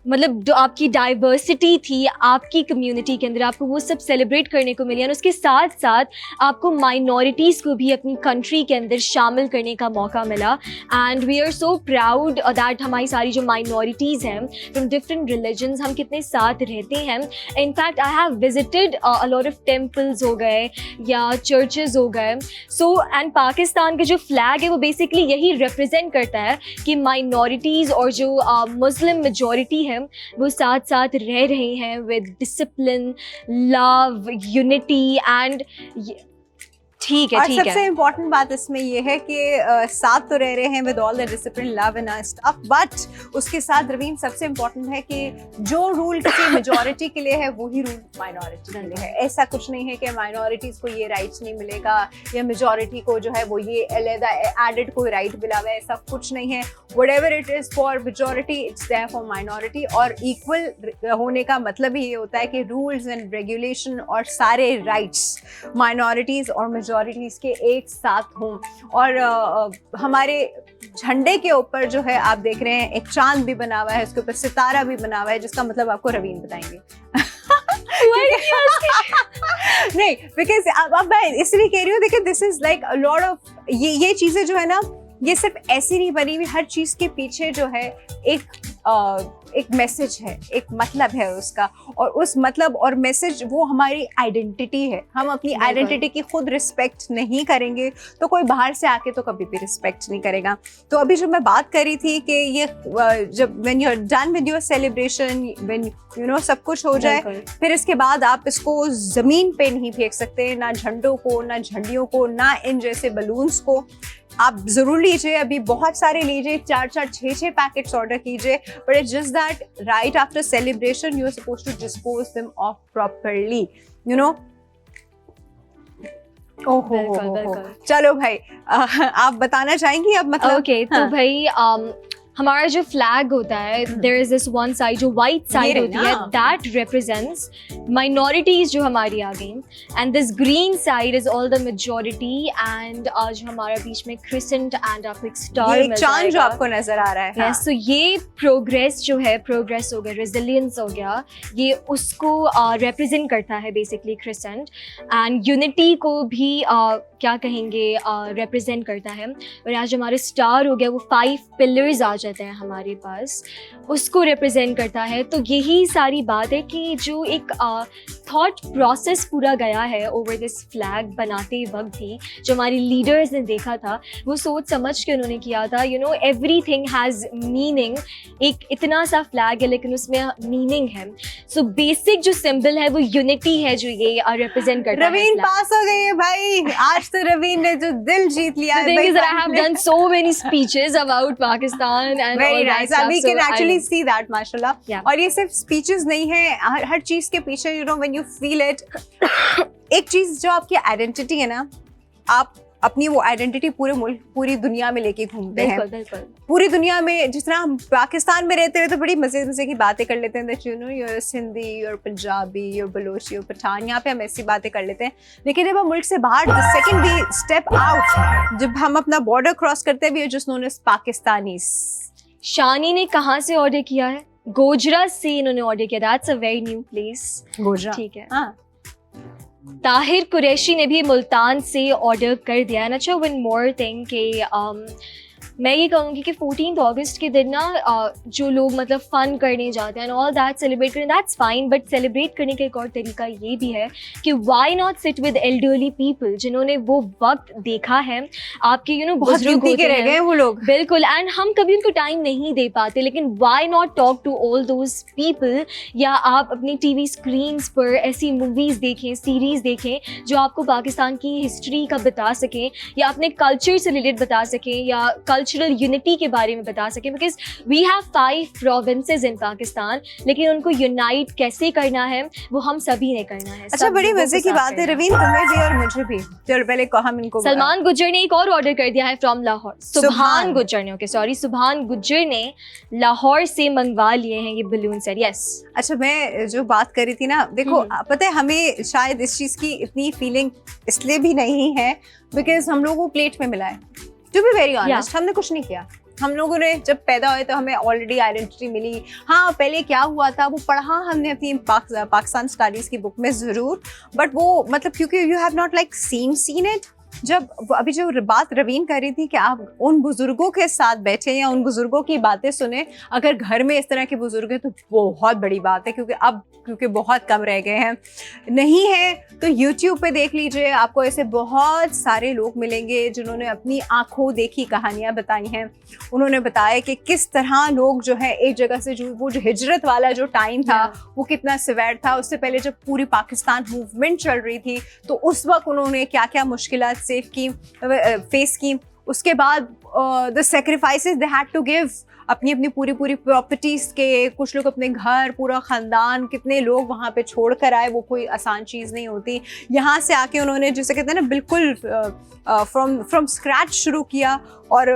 मतलब जो आपकी डाइवर्सिटी थी आपकी कम्युनिटी के अंदर, आपको वो सब सेलिब्रेट करने को मिली। और उसके साथ साथ आपको माइनॉरिटीज़ को भी अपनी कंट्री के अंदर शामिल करने का मौका मिला। And we are so proud that हमारी सारी जो माइनॉरिटीज़ हैं फ्रॉम डिफरेंट रिलीजन्स, हम कितने साथ रहते हैं। In fact I have visited a lot of temples हो गए या चर्चेस हो गए। सो एंड पाकिस्तान का जो फ्लैग है वो बेसिकली यही रिप्रेजेंट करता है कि माइनॉरिटीज़ और जो मुस्लिम मेजॉरिटी है वो साथ साथ रह रहे हैं with discipline, love, unity and ठीक है। सबसे इम्पोर्टेंट बात इसमें ये है कि साथ तो रह रहे हैं with all the discipline, love and stuff, but उसके साथ रवीन सबसे इम्पोर्टेंट है कि जो रूल किसी मेजॉरिटी के लिए है वही रूल माइनॉरिटी के लिए है। ऐसा कुछ नहीं है कि माइनॉरिटीज को ये राइट्स नहीं मिलेगा या मेजॉरिटी को जो है वो ये अलग एडेड कोई राइट मिला हुआ है, ऐसा कुछ नहीं है। Whatever it is for majority, it's there for minority. और इक्वल होने का मतलब ही ये होता है कि रूल्स एंड रेगुलेशन और सारे राइट्स माइनॉरिटीज और मेजॉरिटीज के एक साथ हों। और हमारे झंडे के ऊपर जो है आप देख रहे हैं एक चांद भी बना हुआ है, उसके ऊपर सितारा भी बना हुआ है, जिसका मतलब आपको रवीन बताएंगे। नहीं, बिकॉज अब मैं इसलिए कह रही हूँ, देखिए this is like a lot of ये चीजें जो है ना, ये सिर्फ ऐसी नहीं बनी हुई, हर चीज के पीछे जो है एक एक मैसेज है, एक मतलब है उसका, और उस मतलब और मैसेज वो हमारी आइडेंटिटी है। हम अपनी आइडेंटिटी की खुद रिस्पेक्ट नहीं करेंगे तो कोई बाहर से आके तो कभी भी रिस्पेक्ट नहीं करेगा। तो अभी जो मैं बात करी थी कि ये जब when you are done with your celebration, when you know सब कुछ हो जाए, फिर इसके बाद आप इसको ज़मीन पे नहीं फेंक सकते, ना झंडों को, ना झंडियों को, ना इन जैसे बलून्स को। आप ज़रूर लीजिए, अभी बहुत सारे लीजिए, 4-4, 6-6 पैकेट्स ऑर्डर कीजिए, but it's just that right after celebration you are supposed to dispose them off properly, you know. ओहो, चलो भाई, आप बताना चाहेंगी अब मतलब? ओके, तो भाई हमारा जो फ्लैग होता है, there is this one side जो वाइट साइड होती है, दैट रिप्रेजेंट्स माइनॉरिटीज जो हमारी आ गई, and this green side is all the majority, and जो हमारा बीच में क्रिसेंट एंड आपको एक स्टार मिल जाएगा, चांद जो आपको नजर आ रहा है। यस, तो ये प्रोग्रेस जो है, प्रोग्रेस हो गया, रेजिलियंस हो गया, ये उसको रिप्रेजेंट करता है बेसिकली क्रिसेंट, एंड यूनिटी को भी क्या कहेंगे रिप्रेजेंट करता है। और आज हमारे स्टार हो गया, वो 5 पिलर्स आ जाते हैं हमारे पास, उसको रिप्रेजेंट करता है। तो यही सारी बात है कि जो एक थॉट प्रोसेस पूरा गया है ओवर दिस फ्लैग बनाते वक्त भी, जो हमारी लीडर्स ने देखा था, वो सोच समझ के उन्होंने किया था। You know, everything has meaning. एक इतना सा फ्लैग है लेकिन उसमें मीनिंग है। सो बेसिक जो सिंबल है वो यूनिटी है, जो ये रिप्रेजेंट करता है। रवीन पास हो गई है भाई, आज तो रवीन ने जो दिल जीत लिया है। The thing is that I have done so many speeches about Pakistan and very all nice. that stuff. We can actually see that, माशाल्लाह। Yeah. और ये सिर्फ स्पीचेस नहीं है, हर चीज के पीछे you know when you feel it, एक चीज जो आपकी आइडेंटिटी है ना, आप अपनी वो आइडेंटिटी पूरे मुल्क, पूरी दुनिया में लेके घूमते हैं। बिल्कुल बिल्कुल। पूरी दुनिया में, जिस तरह हम पाकिस्तान में रहते हुए तो बड़ी मजे मजे की बातें कर लेते हैं, that you know your Sindhi, your Punjabi, your Balochi, your Pathan, यहाँ पे हम ऐसी बातें कर लेते हैं। लेकिन जब हम मुल्क से बाहर, the second we step out, जब हम अपना बॉर्डर क्रॉस करते हैं, we are just known as Pakistanis. Shani ने कहाँ से ऑर्डर किया है? गोजरा से इन्होंने ऑर्डर किया। That's a very new place. Gojra, ठीक है। हाँ। ताहिर कुरैशी ने भी मुल्तान से ऑर्डर कर दिया है। अच्छा, वन मोर थिंग कि मैं ये कहूँगी कि 14 अगस्त के दिन ना जो लोग मतलब फ़न करने जाते हैं ऑल दैट, सेलिब्रेट करें, दैट्स फाइन, बट सेलिब्रेट करने का एक और तरीका ये भी है कि why not sit with elderly people, जिन्होंने वो वक्त देखा है आपके, यू नो, बुजुर्ग होते रह गए वो लोग। बिल्कुल, एंड हम कभी उनको टाइम नहीं दे पाते, लेकिन why not talk to all those people. या आप अपनी टीवी स्क्रीन्स पर ऐसी मूवीज़ देखें, सीरीज़ देखें जो आपको पाकिस्तान की हिस्ट्री का बता सकें, या अपने कल्चर से रिलेटेड बता सकें, या कल्चरल यूनिटी के बारे में बता सकें, बिकॉज वी हैव 5 प्रोविंसेस इन पाकिस्तान, लेकिन उनको यूनाइट कैसे करना है वो हम सभी ने करना है। अच्छा, बड़ी मजे की बात है रवीन, तुम्हें भी और मुझे भी। चलो पहले हम इनको, सलमान गुज्जर ने एक और ऑर्डर कर दिया है फ्रॉम लाहौर। सुभान गुज्जर ने, ओके सॉरी, सुभान गुज्जर ने लाहौर से मंगवा लिए हैं ये बलून सेट। यस। अच्छा, मैं जो बात कर रही थी ना, देखो पता है हमें शायद इस चीज़ की इतनी फीलिंग इसलिए भी नहीं है बिकॉज हम लोगों को प्लेट में मिला है। टू बी वेरी ऑनेस्ट, हमने कुछ नहीं किया। हम लोगों ने जब पैदा हुए तो हमें ऑलरेडी आइडेंटिटी मिली। हाँ, पहले क्या हुआ था वो पढ़ा हमने अपनी पाकिस्तान स्टडीज़ की बुक में ज़रूर, बट वो मतलब क्योंकि you have not like seen it. जब अभी जो बात रवीन कर रही थी कि आप उन बुजुर्गों के साथ बैठे या उन बुजुर्गों की बातें सुने, अगर घर में इस तरह के बुजुर्ग हैं तो बहुत बड़ी बात है, क्योंकि बहुत कम रह गए हैं। नहीं है तो YouTube पे देख लीजिए, आपको ऐसे बहुत सारे लोग मिलेंगे जिन्होंने अपनी आंखों देखी कहानियाँ बताई हैं। उन्होंने बताया कि किस तरह लोग जो है एक जगह से वो जो हिजरत वाला जो टाइम था वो कितना सिवियर था। उससे पहले जब पूरी पाकिस्तान मूवमेंट चल रही थी तो उस वक्त उन्होंने क्या क्या मुश्किलात फेस की। उसके बाद the sacrifices they had to give, अपनी अपनी पूरी प्रॉपर्टीज़ के, कुछ लोग अपने घर, पूरा ख़ानदान, कितने लोग वहाँ पे छोड़ कर आए, वो कोई आसान चीज़ नहीं होती। यहाँ से आके उन्होंने जिसे कहते हैं ना बिल्कुल फ्रॉम स्क्रैच शुरू किया, और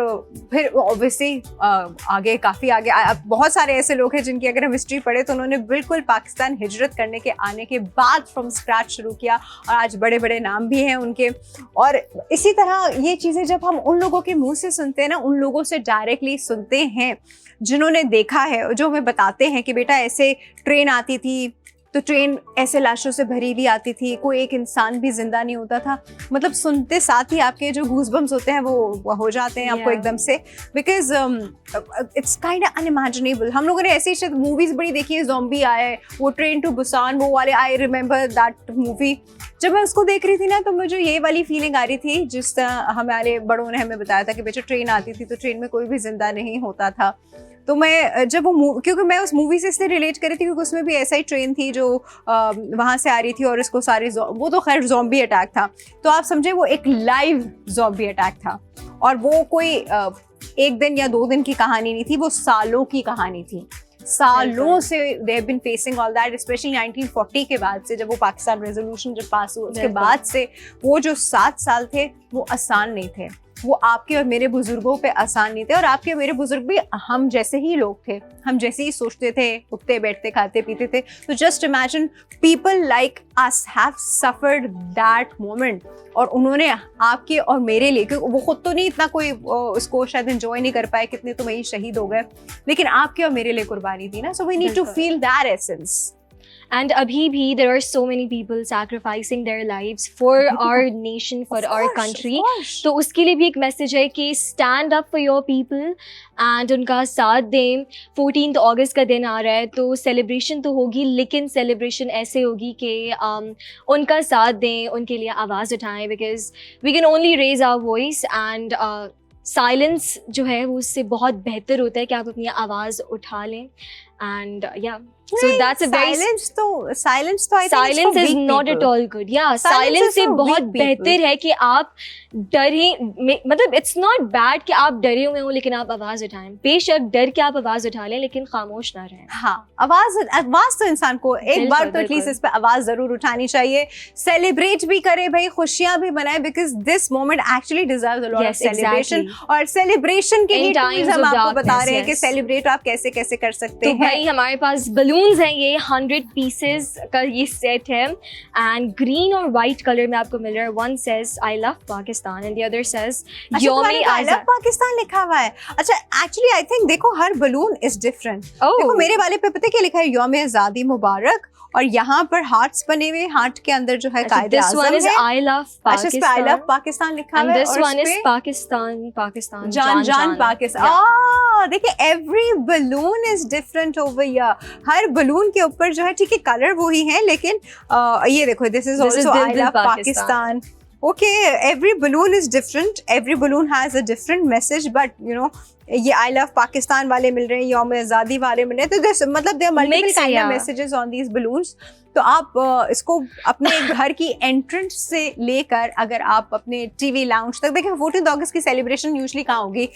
फिर ऑब्वियसली आगे काफ़ी आगे बहुत सारे ऐसे लोग हैं जिनकी अगर हम हिस्ट्री पढ़े तो उन्होंने बिल्कुल पाकिस्तान हिजरत करने के आने के बाद फ्रॉम स्क्रैच शुरू किया, और आज बड़े बड़े नाम भी हैं उनके। और इसी तरह ये चीज़ें जब हम उन लोगों के मुंह से सुनते हैं ना, उन लोगों से डायरेक्टली सुनते हैं जिन्होंने देखा है, जो हमें बताते हैं कि बेटा ऐसे ट्रेन आती थी तो ट्रेन ऐसे लाशों से भरी हुई आती थी, कोई एक इंसान भी जिंदा नहीं होता था। मतलब सुनते साथ ही आपके जो गूज़बम्स होते हैं वो हो जाते हैं आपको एकदम से, because it's kind of unimaginable. हम लोगों ने ऐसी शायद मूवीज बड़ी देखी है, ज़ॉम्बी आए, वो ट्रेन टू बुसान, वो वाले, आई रिमेंबर दैट मूवी। जब मैं उसको देख रही थी ना, तो मुझे ये वाली फीलिंग आ रही थी जिस तरह हमारे बड़ों ने हमें बताया था कि बेटा ट्रेन आती थी तो ट्रेन में कोई भी जिंदा नहीं होता था। तो मैं जब वो क्योंकि मैं उस मूवी से इसलिए रिलेट कर रही थी क्योंकि उसमें भी ऐसा ही ट्रेन थी जो वहाँ से आ रही थी और इसको सारे वो तो खैर ज़ॉम्बी अटैक था, तो आप समझे वो एक लाइव ज़ॉम्बी अटैक था। और वो कोई एक दिन या 2 दिन की कहानी नहीं थी, वो सालों की कहानी थी। सालों से they have been facing all that, specially 1940 के बाद से, जब वो पाकिस्तान रेजोल्यूशन जब पास हुआ उसके बाद से वो जो 7 साल थे वो आसान नहीं थे। वो आपके और मेरे बुजुर्गों पे आसान नहीं थे, और आपके और मेरे बुजुर्ग भी हम जैसे ही लोग थे, हम जैसे ही सोचते थे, उठते बैठते खाते पीते थे। तो just imagine people like us have suffered that moment, और उन्होंने आपके और मेरे लिए, क्योंकि वो खुद तो नहीं इतना कोई उसको शायद एंजॉय नहीं कर पाए, कितने तो वही शहीद हो गए, लेकिन आपके और मेरे लिए कुर्बानी थी ना। So we need to feel that essence. And abhi bhi, there are so many people sacrificing their lives for our nation, for our country. तो उसके लिए भी एक मैसेज है कि stand up for your people and उनका साथ दें। 14th अगस्त का दिन आ रहा है, तो सेलिब्रेशन तो होगी, लेकिन सेलिब्रेशन ऐसे होगी कि उनका साथ दें, उनके लिए आवाज़ उठाएं, because we can only raise our voice and silence जो है वो उससे बहुत बेहतर होता है कि आप अपनी आवाज़ उठा लें। एंड या so that's a very silence तो I think silence is not at all good. Yeah, silence से बहुत बेहतर है कि आप डरे, मतलब it's not bad कि आप डरे हुए हो लेकिन आप आवाज उठाएं। बेशक डर के आप आवाज उठा लें लेकिन खामोश ना रहें। हाँ, आवाज तो इंसान को एक बार तो एटलीस्ट इस पे आवाज जरूर उठानी चाहिए। सेलिब्रेट भी करे भाई, खुशियां भी मनाएं, because this moment actually deserves a lot of celebration. और सेलिब्रेशन के लिए हम आपको बता रहे हैं कि सेलिब्रेट आप कैसे कैसे कर सकते हैं। भाई हमारे पास बलून्स हैं, ये 100 पीसेस का ये सेट है, एंड ग्रीन और व्हाइट कलर में आपको मिल रहा है। One says I love Pakistan and the other says Yomi I love Pakistan लिखा हुआ है। अच्छा, एक्चुअली आई थिंक देखो हर बलून इज डिफरेंट। देखो मेरे वाले पे पता क्या लिखा है, योम आजादी मुबारक, और यहाँ पर हार्ट्स बने हुए, हार्ट के अंदर जो है कायदे आज़म है। I love Pakistan, I love Pakistan लिखा हुआ है, this one is Pakistan, Pakistan जान जान पाकिस्तान। देखिए every balloon is different over here. Her balloon के ऊपर जो है, ठीक है कलर वही है, लेकिन ये देखो this is also I love Pakistan. Okay, every balloon is different. Every balloon has a different message, but you know, ये I love पाकिस्तान वाले मिल रहे हैं, यौम आज़ादी वाले मिल रहे हैं, तो मतलब there are multiple kind of messages on these balloons. तो आप इसको अपने घर की एंट्रेंस से लेकर अगर आप अपने टीवी लाउंज तक देखें। 14 अगस्त की सेलिब्रेशन यूजुअली कहाँ होगी?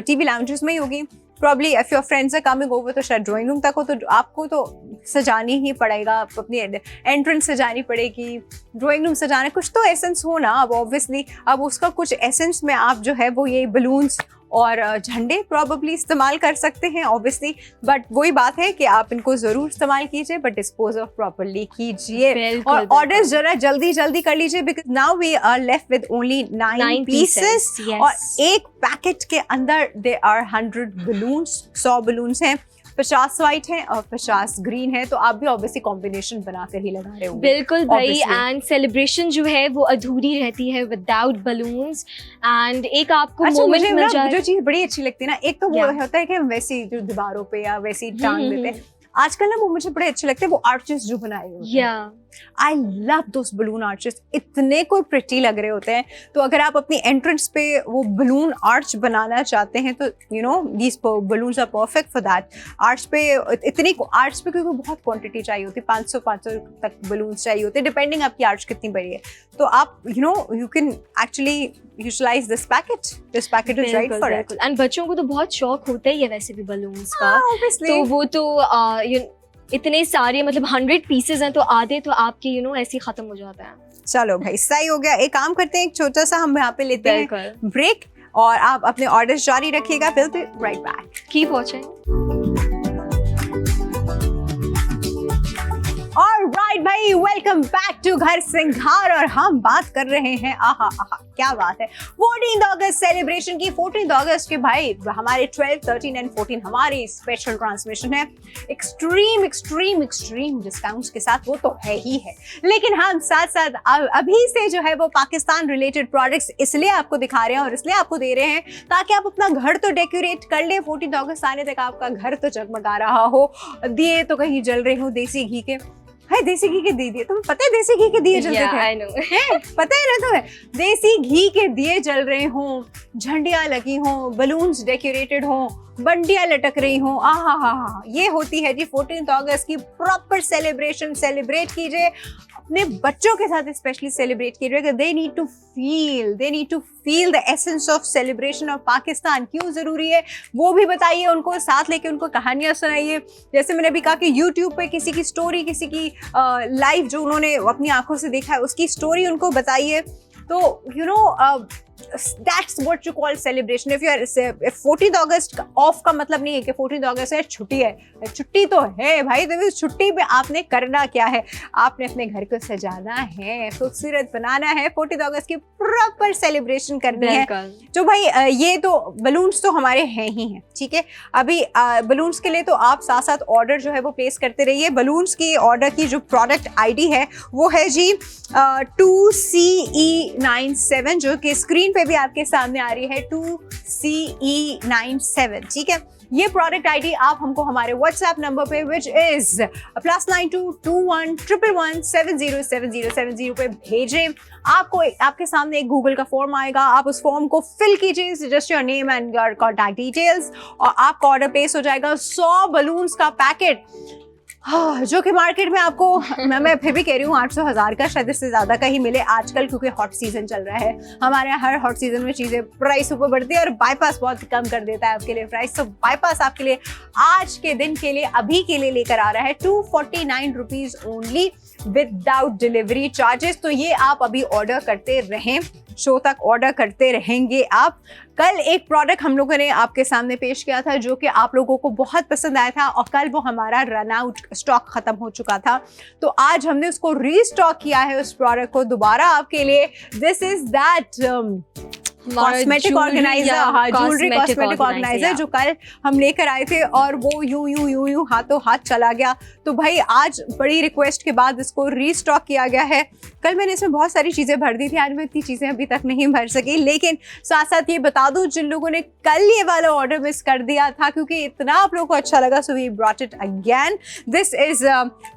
टीवी लाउंजेस में ही होगी। Probably if your friends are coming over तो शायद ड्राइंग रूम तक हो, तो आपको तो सजानी ही पड़ेगा, अपनी एंट्रेंस सजानी पड़ेगी, ड्राइंग रूम सजाना, कुछ तो एसेंस हो ना। अब ऑब्वियसली अब उसका कुछ एसेंस में आप जो है वो ये बलून्स और झंडे प्रॉबली इस्तेमाल कर सकते हैं ऑब्वियसली, बट वही बात है कि आप इनको जरूर इस्तेमाल कीजिए, बट डिस्पोज ऑफ प्रॉपरली कीजिए। और ऑर्डर्स जरा जल्दी जल्दी कर लीजिए, because now we are left with only 9 pieces. और एक पैकेट के अंदर देयर आर 100 बलून्स, 100 बलून्स हैं, 50 व्हाइट है और 50 ग्रीन है, तो आप भी ऑब्वियसली कॉम्बिनेशन बनाकर ही लगा रहे होंगे। बिल्कुल भाई, एंड सेलिब्रेशन जो है वो अधूरी रहती है विदाउट बलून्स। एंड एक आपको मोमेंट मिल जाए, जो चीज बड़ी अच्छी लगती है ना, एक तो वो होता है कि हम वैसी जो दीवारों पे या वैसी टांग देते हैं आजकल ना, वो मुझे बड़े अच्छे लगते हैं, वो आर्चेस जो बनाए होते हैं। I love those balloon arches, इतने कोई प्रिटी लग रहे होते हैं। तो अगर आप अपनी एंट्रेंस पे वो बलून आर्च बनाना चाहते हैं तो you know these balloons are perfect for that. Arch पे इतनी आर्च पे क्योंकि बहुत क्वांटिटी चाहिए होती है, 500 तक बलून्स चाहिए होते हैं, डिपेंडिंग आपकी आर्च कितनी बड़ी है। तो आप you know you can actually utilise this packet is right for it. And बच्चों को तो बहुत शौक होता है ये वैसे भी बलून्स का, तो वो तो इतने सारे मतलब 100 पीसेस हैं, तो आधे तो आपके यू नो ऐसे ही खत्म हो जाता है। चलो भाई सही हो गया। एक काम करते हैं, एक छोटा सा हम यहाँ पे लेते हैं ब्रेक, और आप अपने ऑर्डर्स जारी रखिएगा। Will be right back, keep watching. Alright, भाई, वेलकम बैक टू घर सिंघार और हम बात कर रहे हैं, आहा आहा क्या बात है, 14 अगस्त सेलिब्रेशन की। 14 अगस्त के भाई हमारे 12, 13 एंड 14 हमारी स्पेशल ट्रांसमिशन है एक्सट्रीम एक्सट्रीम एक्सट्रीम डिस्काउंट्स के साथ, वो तो है ही है। लेकिन हम साथ साथ अभी से जो है वो पाकिस्तान रिलेटेड प्रोडक्ट्स इसलिए आपको दिखा रहे हैं और इसलिए आपको दे रहे हैं ताकि आप अपना घर तो डेकोरेट कर ले। 14 अगस्त आने तक आपका घर तो जगमगा रहा हो, दिए तो कहीं जल रहे हो देसी घी के। है देसी घी के दिए, तुम्हें पता है देसी घी के दिए जलते थे? पता है ना तुम्हें? देसी घी के दिए जल रहे हों, झंडियां लगी हों, बलून्स डेकोरेटेड हों, बंडियां लटक रही हों, आहा हा हा, ये होती है जी 14 अगस्त की प्रॉपर सेलिब्रेशन। सेलिब्रेट कीजिए अपने बच्चों के साथ, स्पेशली सेलिब्रेट कीजिए। They need to feel the essence of celebration of Pakistan. क्यों जरूरी है वो भी बताइए उनको, साथ लेके उनको कहानियां सुनाइए। जैसे मैंने अभी कहा कि YouTube पे किसी की स्टोरी, किसी की लाइव जो उन्होंने अपनी आंखों से देखा है उसकी स्टोरी उनको बताइए। तो you no that's what you call celebration. If you are 14th August of का मतलब नहीं है कि 14th अगस्त है छुट्टी है, छुट्टी तो है भाई। तो इस छुट्टी पे आपने करना क्या है? आपने अपने घर को सजाना है, खूबसूरत बनाना है, 14th अगस्त की प्रॉपर सेलिब्रेशन करनी है। तो भाई ये तो बलून्स तो हमारे हैं ही हैं, ठीक है। अभी बलून्स के लिए तो आप साथ साथ ऑर्डर जो है वो प्लेस करते रहिए। बलून्स की ऑर्डर की जो प्रोडक्ट ID है वो है जी 2CE97, जो कि स्क्रीन पे भी आपके सामने आ रही है, 2CE97, ठीक है। ये प्रोडक्ट ID आप हमको हमारे व्हाट्सएप नंबर पे विच इज +922111707070 पे भेजें। आपको आपके सामने एक गूगल का फॉर्म आएगा, आप उस फॉर्म को फिल कीजिए, just your name and your contact details, और आपका ऑर्डर प्लेस हो जाएगा। 100 बलून्स का पैकेट, जो कि मार्केट में आपको मैं फिर भी कह रही हूँ 800-1000 का, शायद इससे ज्यादा का ही मिले आजकल, क्योंकि हॉट सीजन चल रहा है। हमारे यहाँ हर हॉट सीजन में चीजें प्राइस ऊपर बढ़ती है और बाईपास बहुत कम कर देता है आपके लिए प्राइस। तो बाईपास आपके लिए आज के दिन के लिए, अभी के लिए लेकर आ रहा है 249 rupees only without delivery charges. तो ये आप अभी ऑर्डर करते रहें, शो तक ऑर्डर करते रहेंगे आप। कल एक प्रोडक्ट हम लोगों ने आपके सामने पेश किया था जो कि आप लोगों को बहुत पसंद आया था, और कल वो हमारा रन आउट स्टॉक खत्म हो चुका था। तो आज हमने उसको रीस्टॉक किया है, उस प्रोडक्ट को दोबारा आपके लिए। This is that cosmetic organiser, हाँ ज्वेलरी कॉस्मेटिक ऑर्गेनाइजर, जो कल हम लेकर आए थे और वो यूं हाथों हाथ चला गया। तो भाई आज बड़ी रिक्वेस्ट के बाद इसको रीस्टॉक किया गया है। कल मैंने इसमें बहुत सारी चीज़ें भर दी थी, आज मैं इतनी चीज़ें अभी तक नहीं भर सकी। लेकिन साथ साथ ये बता दूं, जिन लोगों ने कल ये वाला ऑर्डर मिस कर दिया था क्योंकि इतना आप लोगों को अच्छा लगा, so we brought it again. This is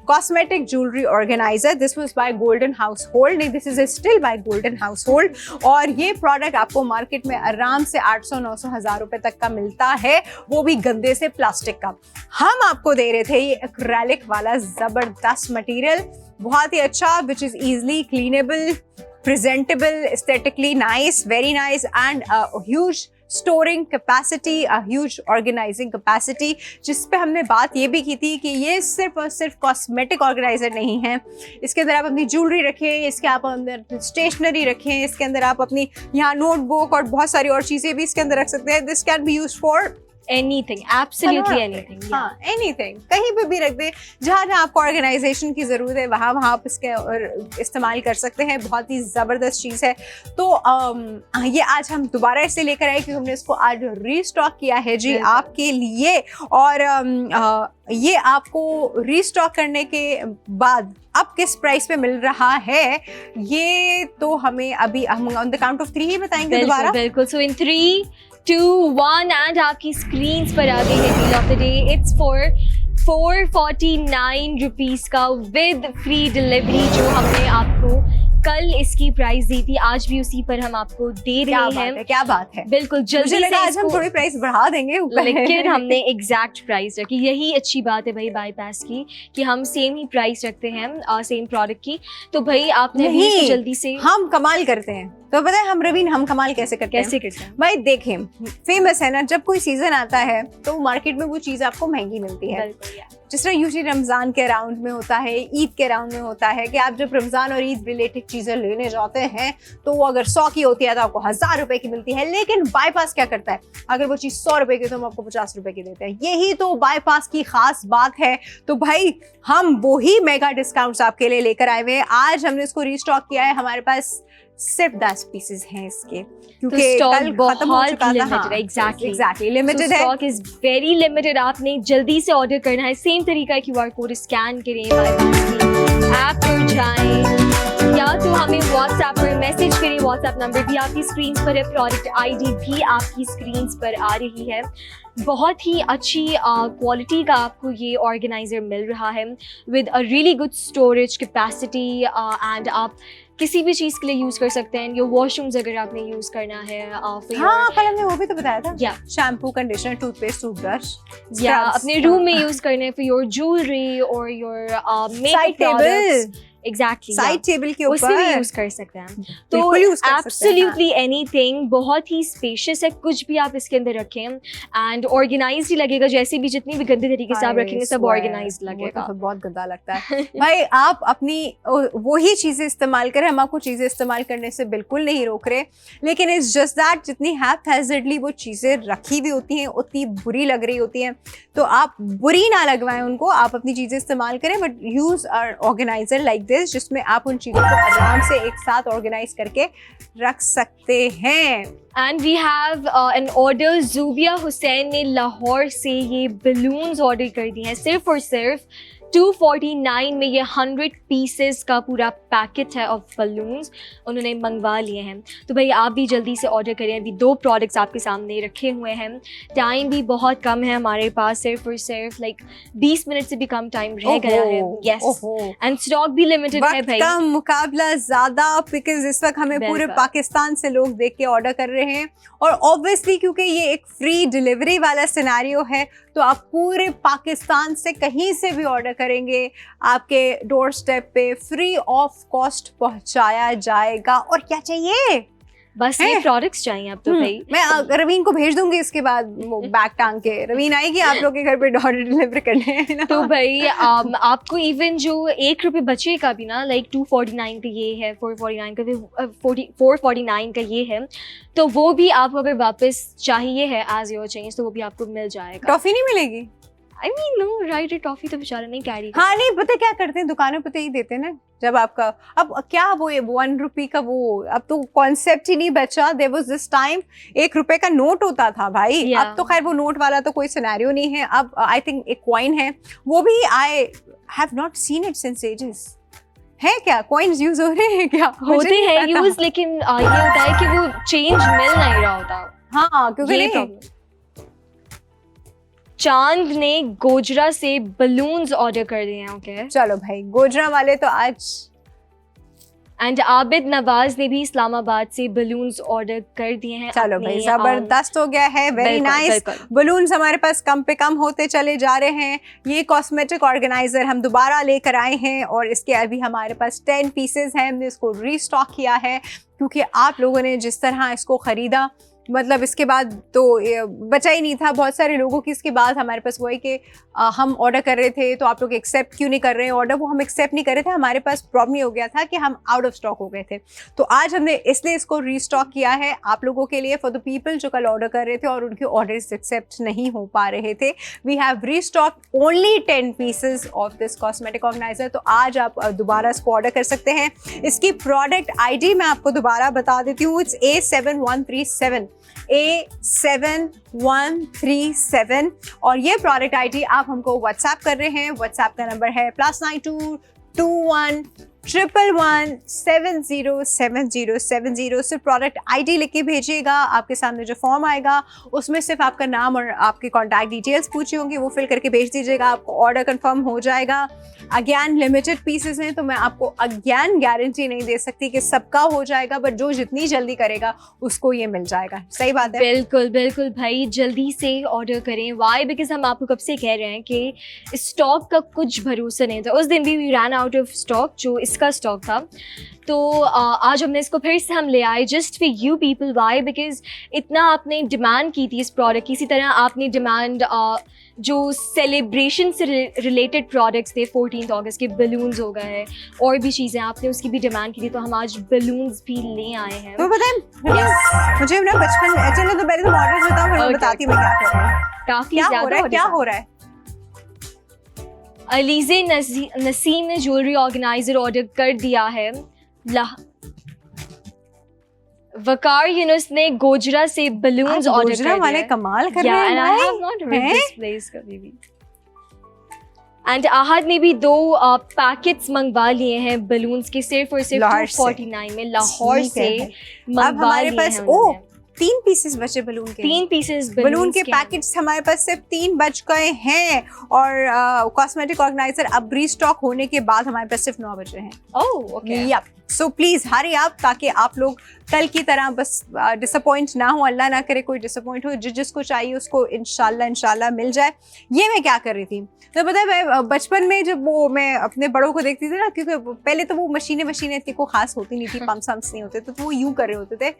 cosmetic jewellery organiser, this was by golden household, नहीं this is still by golden household. और ये प्रोडक्ट आपको मार्केट में आराम से 800-900 हज़ार रुपए तक का मिलता है, वो भी गंदे से प्लास्टिक का। हम आपको दे रहे थे ये एक्रेलिक वाला जबरदस्त मटेरियल, बहुत ही अच्छा, which is easily cleanable, presentable, aesthetically nice, very nice, and huge storing capacity, huge organising capacity. जिस पे हमने बात ये भी की थी कि ये सिर्फ और सिर्फ कॉस्मेटिक ऑर्गेनाइजर नहीं है, इसके अंदर आप अपनी ज्वेलरी रखें, इसके आप अंदर स्टेशनरी रखें, इसके अंदर आप अपनी यहाँ नोटबुक और बहुत सारी और चीज़ें भी इसके अंदर रख सकते हैं। This can be used for anything, absolutely anything, हाँ anything, कहीं पे भी रख दे, जहाँ जहाँ आपको ऑर्गेनाइजेशन की ज़रूरत है वहाँ वहाँ आप इसके इस्तेमाल कर सकते हैं। बहुत ही ज़बरदस्त चीज़ है। तो ये आज हम दोबारा इसे लेकर आए क्योंकि हमने इसको आज रीस्टॉक किया है जी आपके लिए। और ये आपको रीस्टॉक करने के बाद अब किस प्राइस पे मिल रहा है, ये तो हमें अभी हम ऑन द काउंट ऑफ 3 ही बताएंगे दोबारा। बिल्कुल। सो इन 3, 2, 1 एंड आपकी स्क्रीन्स पर आ गई है deal of the day. It's for 449 rupees का विद फ्री डिलीवरी, जो हमने आपको कल इसकी प्राइस दी थी, आज भी उसी पर हम आपको दे रहे हैं। क्या बात है, बिल्कुल जल्दी से आज हम थोड़ी प्राइस बढ़ा देंगे ऊपर, लेकिन हमने एग्जैक्ट प्राइस रखी। यही अच्छी बात है भाई बाईपास की कि हम सेम ही प्राइस रखते हैं सेम प्रोडक्ट की। तो भाई आपने भी जल्दी से, हम कमाल करते हैं, तो पता है हम रवीन हम कमाल कैसे करते हैं? कैसे करते हैं? भाई देखें, फेमस है ना, जब कोई सीजन आता है तो मार्केट में वो चीज आपको महंगी मिलती है। बिल्कुल, yeah. जिस तरह यूजली रमजान के अराउंड में होता है, ईद के अराउंड में होता है कि आप जब रमजान और ईद रिलेटेड चीजें लेने जाते हैं तो वो अगर 100 की होती है तो आपको 1000 रुपए की मिलती है। लेकिन बाईपास क्या करता है, अगर वो चीज 100 रुपए की तो हम आपको 50 रुपए की देते हैं। यही तो बाईपास की खास बात है। तो भाई हम वही मेगा डिस्काउंट्स आपके लिए लेकर आए हुए हैं। आज हमने इसको रीस्टॉक किया है, हमारे पास सिर्फ 10 पीसेस हैं इसके, क्योंकि स्टॉक कल खत्म हो बहुत चुका था। लिमिटेड है। एग्जैक्टली लिमिटेड है। Stock is very limited. आपने जल्दी से ऑर्डर करना है। सेम तरीका QR कोड स्कैन करें, ऐप पर जाएं या तो हमें व्हाट्सएप पर मैसेज करें। व्हाट्सएप नंबर भी आपकी स्क्रीन पर है, प्रोडक्ट ID भी आपकी स्क्रीन पर आ रही है। बहुत ही अच्छी क्वालिटी का आपको ये ऑर्गेनाइजर मिल रहा है with a really good storage capacity and आप किसी भी चीज़ के लिए यूज़ कर सकते हैं। योर वॉशरूम्स अगर आपने यूज़ करना है हाँ, कल हमने वो भी तो बताया था। या शैम्पू, कंडीशनर, टूथपेस्ट, टूथब्रश, या अपने रूम में यूज़ करने फॉर योर ज्वेलरी और your makeup products. Exactly, side table के उसमें भी ऊपर यूज कर सकते हैं। तो बिल्कुल use कर सकते हैं, एब्सोल्युटली एनीथिंग, बहुत ही स्पेशियस है। कुछ भी आप इसके अंदर रखें एंड ऑर्गेनाइज्ड ही लगेगा। जैसे भी जितनी भी गंदे तरीके से आप रखेंगे सब ऑर्गेनाइज्ड लगेगा। तो बहुत गंदा लगता है। भाई आप अपनी वही चीजें इस्तेमाल करें, हम आपको चीजें इस्तेमाल करने से बिल्कुल नहीं रोक रहे, लेकिन इट्स जस्ट दैट जितनी हैपहैज़र्डली वो चीजें रखी हुई होती हैं उतनी बुरी लग रही होती हैं। तो आप बुरी ना लगवाएं उनको, आप अपनी चीजें इस्तेमाल करें, but use organiser like this जिसमें आप उन चीजों को आराम से एक साथ ऑर्गेनाइज करके रख सकते हैं। And we have an order. Zubia Hussain ने लाहौर से ये बलून्स ऑर्डर कर दिए हैं। सिर्फ और सिर्फ 249 में ये 100 पीसेस का पूरा पैकेट है ऑफ बलून्स उन्होंने मंगवा लिए हैं। तो भाई आप भी जल्दी से ऑर्डर करें। अभी 2 प्रोडक्ट्स आपके सामने रखे हुए हैं। टाइम भी बहुत कम है हमारे पास, सिर्फ और सिर्फ 20 मिनट से भी कम टाइम रह गया है। यस, एंड स्टॉक भी लिमिटेड है भाई। कम मुकाबला ज्यादा, बिकॉज इस वक्त हमें पूरे पाकिस्तान से लोग देख के ऑर्डर कर रहे हैं और ऑब्वियसली क्योंकि ये एक फ्री डिलीवरी वाला सिनेरियो है तो आप पूरे पाकिस्तान से कहीं से भी ऑर्डर करेंगे, आपके डोर स्टेप पे फ्री ऑफ कॉस्ट पहुंचाया जाएगा। और क्या चाहिए, बस ये प्रोडक्ट्स चाहिए अब तो भाई। मैं रवीन को भेज दूंगी इसके बाद वो बैग टांग के। रवीन आएगी आप लोग के घर पे ऑर्डर डिलीवर करने, है ना? तो भाई आपको इवन जो 1 रुपये बचेगा भी ना, 249 का ये है, 449 का, 449 का ये है, तो वो भी आपको अगर वापस चाहिए है एज योर चेंज तो वो भी आपको मिल जाएगा। टॉफी नहीं मिलेगी? I mean no right, toffee तो बेचारा नहीं कैरी। हाँ नहीं, पता क्या करते हैं दुकानों पे तो ही देते हैं ना। जब आपका अब क्या वो 1 रुपये का वो अब तो कॉन्सेप्ट ही नहीं बचा। देयर वाज दिस टाइम 1 रुपए का नोट होता था भाई। अब तो खैर वो नोट वाला तो कोई सिनेरियो नहीं है। अब आई थिंक एक कॉइन है, वो भी I have not seen it since ages. है क्या कॉइन्स यूज हो रहे हैं क्या? होते हैं यूज, लेकिन ये होता है कि वो चेंज मिल नहीं रहा होता। हाँ क्योंकि चांद ने गोजरा से बलून्स ऑर्डर कर दिए हैं। ओके चलो भाई, गोजरा वाले तो आज। एंड आबिद नवाज ने भी इस्लामाबाद से बलून्स ऑर्डर कर दिए हैं। चलो भाई जबरदस्त हो गया है, वेरी नाइस। बलून्स हमारे पास कम पे कम होते चले जा रहे हैं। ये कॉस्मेटिक ऑर्गेनाइजर हम दोबारा लेकर आए हैं और इसके अभी हमारे पास 10 पीसेस हैं। हमने इसको रीस्टॉक किया है क्योंकि आप लोगों ने जिस तरह इसको ख़रीदा, मतलब इसके बाद तो बचा ही नहीं था। बहुत सारे लोगों की इसके बाद हमारे पास वो है कि हम ऑर्डर कर रहे थे तो आप लोग एक्सेप्ट क्यों नहीं कर रहे हैं ऑर्डर। वो हम एक्सेप्ट नहीं कर रहे थे, हमारे पास प्रॉब्लम ये हो गया था कि हम आउट ऑफ स्टॉक हो गए थे। तो आज हमने इसलिए इसको रीस्टॉक किया है आप लोगों के लिए, फॉर द पीपल जो कल ऑर्डर कर रहे थे और उनके ऑर्डर्स एक्सेप्ट नहीं हो पा रहे थे। We have restock only 10 pieces of this cosmetic organiser. तो आज आप दोबारा इसको ऑर्डर कर सकते हैं। इसकी प्रोडक्ट ID मैं आपको दोबारा बता देती हूँ। इट्स A7137 A7137 और ये प्रोडक्ट ID आप हमको व्हाट्सएप कर रहे हैं। व्हाट्सएप का नंबर है +9221 111 707070। सिर्फ प्रोडक्ट ID लिख के भेजिएगा। आपके सामने जो फॉर्म आएगा उसमें सिर्फ आपका नाम और आपके कॉन्टैक्ट डिटेल्स पूछी होंगी, वो फिल करके भेज दीजिएगा। आपको ऑर्डर कंफर्म हो जाएगा। अगेन लिमिटेड पीसेस हैं तो मैं आपको अगेन गारंटी नहीं दे सकती कि सबका हो जाएगा, बट जो जितनी जल्दी करेगा उसको ये मिल जाएगा। सही बात है? बिल्कुल बिल्कुल भाई, जल्दी से ऑर्डर करें। वाई? बिकॉज हम आपको कब से कह रहे हैं कि स्टॉक का कुछ भरोसा नहीं था। उस दिन भी we run out of stock जो का स्टॉक था, तो आज हमने इसको फिर से हम ले आए just for you people. Why? Because इतना आपने डिमांड की थी इस प्रोडक्ट की, इसी तरह आपने डिमांड जो सेलिब्रेशन से रिलेटेड प्रोडक्ट्स थे 14 अगस्त के, बलून्स हो गए और भी चीज़ें आपने उसकी भी डिमांड की थी, तो हम आज बलून्स भी ले आए हैं। तो पता है मुझे ना बचपन, चलो तो पहले तो मॉडल बताओ, फिर मैं बताती हूँ मैं क्या कर रही हूँ। काफ़ी क्या हो ज़्यादा रहा है, क्या हो रहा है? अलीज़े नसीम ने ज्वेलरी ऑर्गेनाइजर ऑर्डर कर दिया है। वकार यूनुस ने गोजरा से बलून्स ऑर्डर कर दिए। वाले कमाल कर रहे हैं। Yeah, and I have not read this place कभी भी। एंड आहद ने भी 2 पैकेट्स मंगवा लिए हैं बलून्स के, सिर्फ और सिर्फ 249 में लाहौर से मंगवा लिए हैं। ओ 3 पीसेस बचे बलून के। 3 पीसेस बलून के पैकेट्स हमारे पास सिर्फ 3 बच गए हैं, और कॉस्मेटिक ऑर्गेनाइजर अब रीस्टॉक होने के बाद हमारे पास सिर्फ 9 बचे हैं। Oh okay. Yup, so please hurry up, ताकि आप लोग कल की तरह बस डिसअपॉइंट ना हो, अल्लाह ना करे कोई डिसअपॉइंट हो, जिसको चाहिए उसको इंशाल्लाह मिल जाए। ये मैं क्या कर रही थी, तो पता है मैं बचपन में जब वो मैं अपने बड़ों को देखती थी ना, क्योंकि पहले तो वो मशीनें इतनी को खास होती नहीं थी, पंप्स नहीं होते, तो वो यूं कर रहे होते थे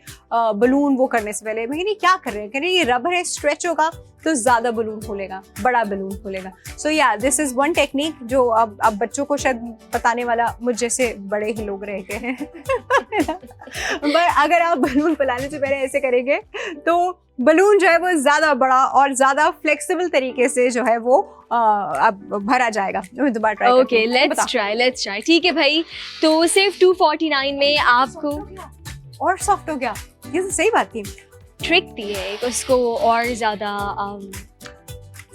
बलून वो करने से पहले। मैं क्या कर रहे हैं, कह रहे ये रबर है, स्ट्रेच होगा तो ज्यादा बलून खुलेगा, बड़ा बलून खुलेगा। सो या दिस इज वन टेक्निक जो अब बच्चों को शायद बताने वाला मुझ जैसे बड़े ही लोग रह गए हैं। पर अगर आप बलून फैलाने से पहले ऐसे करेंगे तो बलून जो है वो ज्यादा बड़ा और ज्यादा फ्लेक्सिबल तरीके से जो है वो अब भरा जाएगा। मैं दोबारा ट्राई करती हूँ। Okay, let's try. ठीक है भाई, तो सिर्फ 249 में आपको और सॉफ्ट हो गया। ये तो सही बात थी, ट्रिक दी है एक उसको और ज़्यादा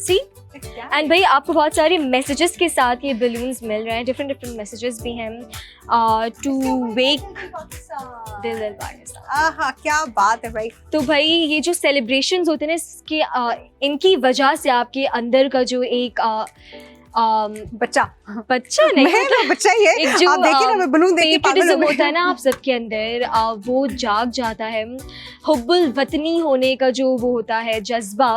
सी। एंड भाई आपको बहुत सारे मैसेजेस के साथ ये बलून्स मिल रहे हैं, डिफरेंट मैसेजेस भी हैं। टू वेक दिल पाकिस्तान। आहा, क्या बात है भाई। तो भाई ये जो सेलिब्रेशंस होते हैं ना, इसके इनकी वजह से आपके अंदर का जो एक बच्चा नहीं, मैं बच्चा ही है। एक जो आप देखिए ना, मैं बलून देख के पागल हो गई। होता है ना आप सबके अंदर, वो जाग जाता है। हुब्बुल वतनी होने का जो वो होता है जज्बा,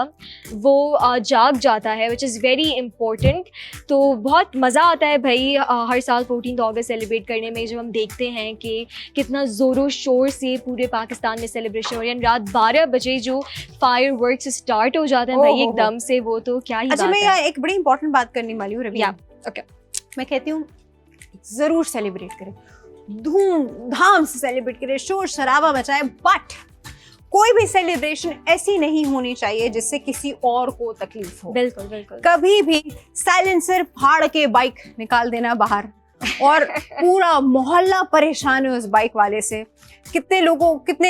वो जाग जाता है, विच इज़ वेरी इम्पोर्टेंट। तो बहुत मज़ा आता है भाई हर साल 14 अगस्त सेलिब्रेट करने में, जब हम देखते हैं कि कितना ज़ोरों शोर से पूरे पाकिस्तान में सेलिब्रेशन हो रही है। रात 12 बजे जो फायर वर्क स्टार्ट हो जाते हैं भाई एकदम से, वो तो क्या ही। अच्छा, मैं यहाँ एक बड़ी इंपॉर्टेंट बात करने वाली हूँ रवि। ओके, मैं कहती हूँ जरूर सेलिब्रेट करें, धूमधाम से सेलिब्रेट करें, शोर शराबा मचाएं, बट कोई भी सेलिब्रेशन ऐसी नहीं होनी चाहिए जिससे किसी और को तकलीफ हो। बिल्कुल बिल्कुल। कभी भी साइलेंसर फाड़ के बाइक निकाल देना बाहर, और पूरा मोहल्ला परेशान है उस बाइक वाले से। कितने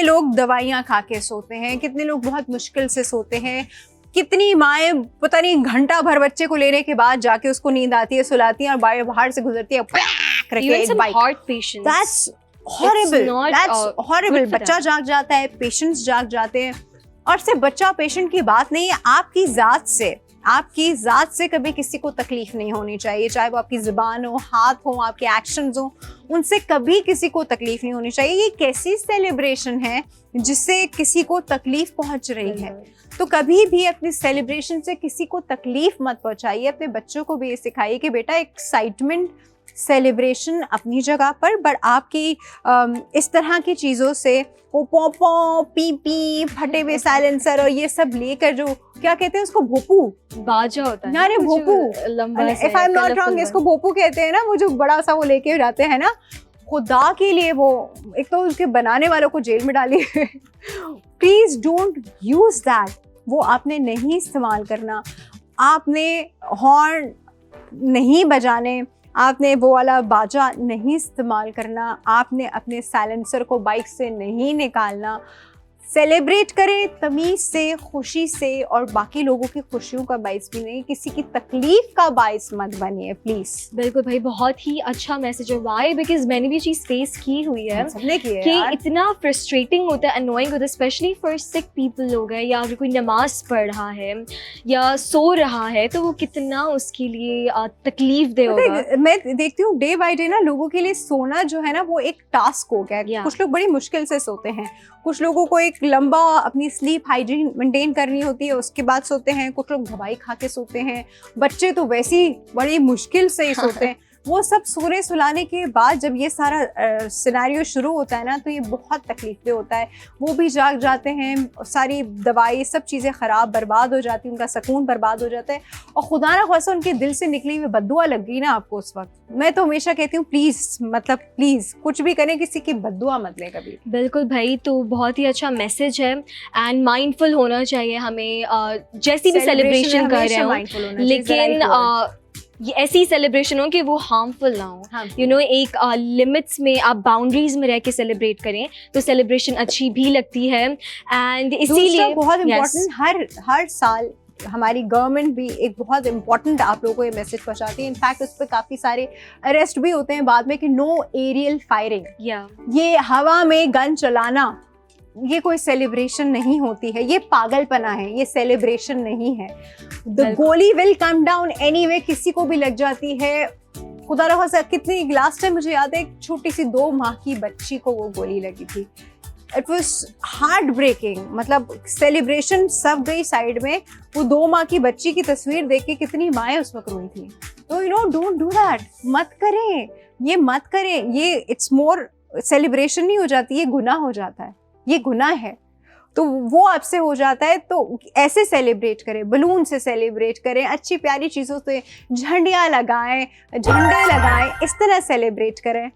लोग दवाइयाँ खा के सोते हैं, कितने लोग बहुत मुश्किल से सोते हैं, कितनी माएँ पता नहीं घंटा भर बच्चे को लेने के बाद जाके उसको नींद आती है, सुलाती हैं, और बाहर से गुजरती है That's horrible। बच्चा जाग जाता है, पेशेंट्स जाग जाते हैं। और सिर्फ बच्चा पेशेंट की बात नहीं है, आपकी जात से कभी किसी को तकलीफ नहीं होनी चाहिए, चाहे वो आपकी जुबान हो, हाथ हो, आपके एक्शंस हो, उनसे कभी किसी को तकलीफ नहीं होनी चाहिए। ये कैसी सेलिब्रेशन है जिससे किसी को तकलीफ पहुंच रही है? तो कभी भी अपनी सेलिब्रेशन से किसी को तकलीफ मत पहुंचाइए। अपने बच्चों को भी ये सिखाइए कि बेटा एक्साइटमेंट, सेलिब्रेशन अपनी जगह पर, बट आपकी इस तरह की चीज़ों से वो पॉपो पी पी फटे हुए साइलेंसर और ये सब लेकर, जो क्या कहते हैं उसको, भोपू बाजा होता है ना, अरे भोपू, if I am not wrong इसको भोपू कहते हैं ना, वो जो बड़ा सा वो लेके जाते हैं ना, खुदा के लिए वो एक तो उसके बनाने वालों को जेल में डालिए। Please don't use that. वो आपने नहीं इस्तेमाल करना, आपने हॉर्न नहीं बजाने, आपने वो वाला बाजा नहीं इस्तेमाल करना, आपने अपने साइलेंसर को बाइक से नहीं निकालना। सेलिब्रेट करें तमीज़ से, खुशी से, और बाकी लोगों की खुशियों का बाइस भी नहीं, किसी की तकलीफ का बाइस मत बनिए प्लीज। बिल्कुल भाई, बहुत ही अच्छा मैसेज है। वाई? बिकॉज मैंने भी चीज़ फेस की हुई है सबने की है कि यार। इतना फ्रस्ट्रेटिंग होता है, अनोइंग होता है, स्पेशली फॉर सिक पीपल लोग हैं, या अगर कोई नमाज पढ़ रहा है या सो रहा है, तो वो कितना उसके लिए तकलीफ दे होगा। मैं देखती हूँ डे बाय डे ना, लोगों के लिए सोना जो है ना वो एक टास्क हो गया है। कुछ लोग बड़ी मुश्किल से सोते हैं, कुछ लोगों को एक लंबा अपनी स्लीप हाइजीन मेंटेन करनी होती है, उसके बाद सोते हैं, कुछ लोग दवाई खा के सोते हैं, बच्चे तो वैसे ही बड़ी मुश्किल से ही सोते हैं। वो सब सोने सुलाने के बाद जब ये सारा सिनेरियो शुरू होता है ना, तो ये बहुत तकलीफदेह होता है। वो भी जाग जाते हैं, सारी दवाई सब चीज़ें ख़राब बर्बाद हो जाती हैं, उनका सुकून बर्बाद हो जाता है, और खुदा ना खासा उनके दिल से निकली हुई बद्दुआ लग गई ना आपको उस वक्त। मैं तो हमेशा कहती हूँ प्लीज़, मतलब प्लीज़ कुछ भी करें, किसी की बद्दुआ मत लें कभी। बिल्कुल भाई, तो बहुत ही अच्छा मैसेज है एंड माइंडफुल होना चाहिए हमें, जैसी भी सेलिब्रेशन कर रहे हो, लेकिन ये ऐसी सेलिब्रेशन हो कि वो हार्मफुल ना हो। यू नो, एक लिमिट्स में, आप बाउंड्रीज में रह के सेलिब्रेट करें तो सेलिब्रेशन अच्छी भी लगती है। एंड इसीलिए बहुत इम्पोर्टेंट, हर साल हमारी गवर्नमेंट भी एक बहुत इंपॉर्टेंट आप लोगों को ये मैसेज पहुंचाती है। इनफैक्ट उस पर काफ़ी सारे अरेस्ट भी होते हैं बाद में कि नो एरियल फायरिंग, ये हवा में गन चलाना, ये कोई सेलिब्रेशन नहीं होती है, ये पागलपना है, ये सेलिब्रेशन नहीं है। द गोली विल कम डाउन एनीवे, किसी को भी लग जाती है। खुदा रहा से कितनी लास्ट टाइम मुझे याद है, एक छोटी सी 2 माह की बच्ची को वो गोली लगी थी। इट वॉज हार्ट ब्रेकिंग, मतलब सेलिब्रेशन सब गई साइड में, वो 2 माह की बच्ची की तस्वीर देख के कितनी माएँ उस वक्त रोई थी। तो you no, don't do that, मत करें, ये मत करें। ये इट्स मोर सेलिब्रेशन नहीं हो जाती, ये गुनाह हो जाता है, ये गुनाह है। तो वो आपसे हो जाता है, तो ऐसे सेलिब्रेट करें, बलून से सेलिब्रेट करें, अच्छी प्यारी चीज़ों से, झंडियाँ लगाएं, झंडे लगाएं, इस तरह सेलिब्रेट करें।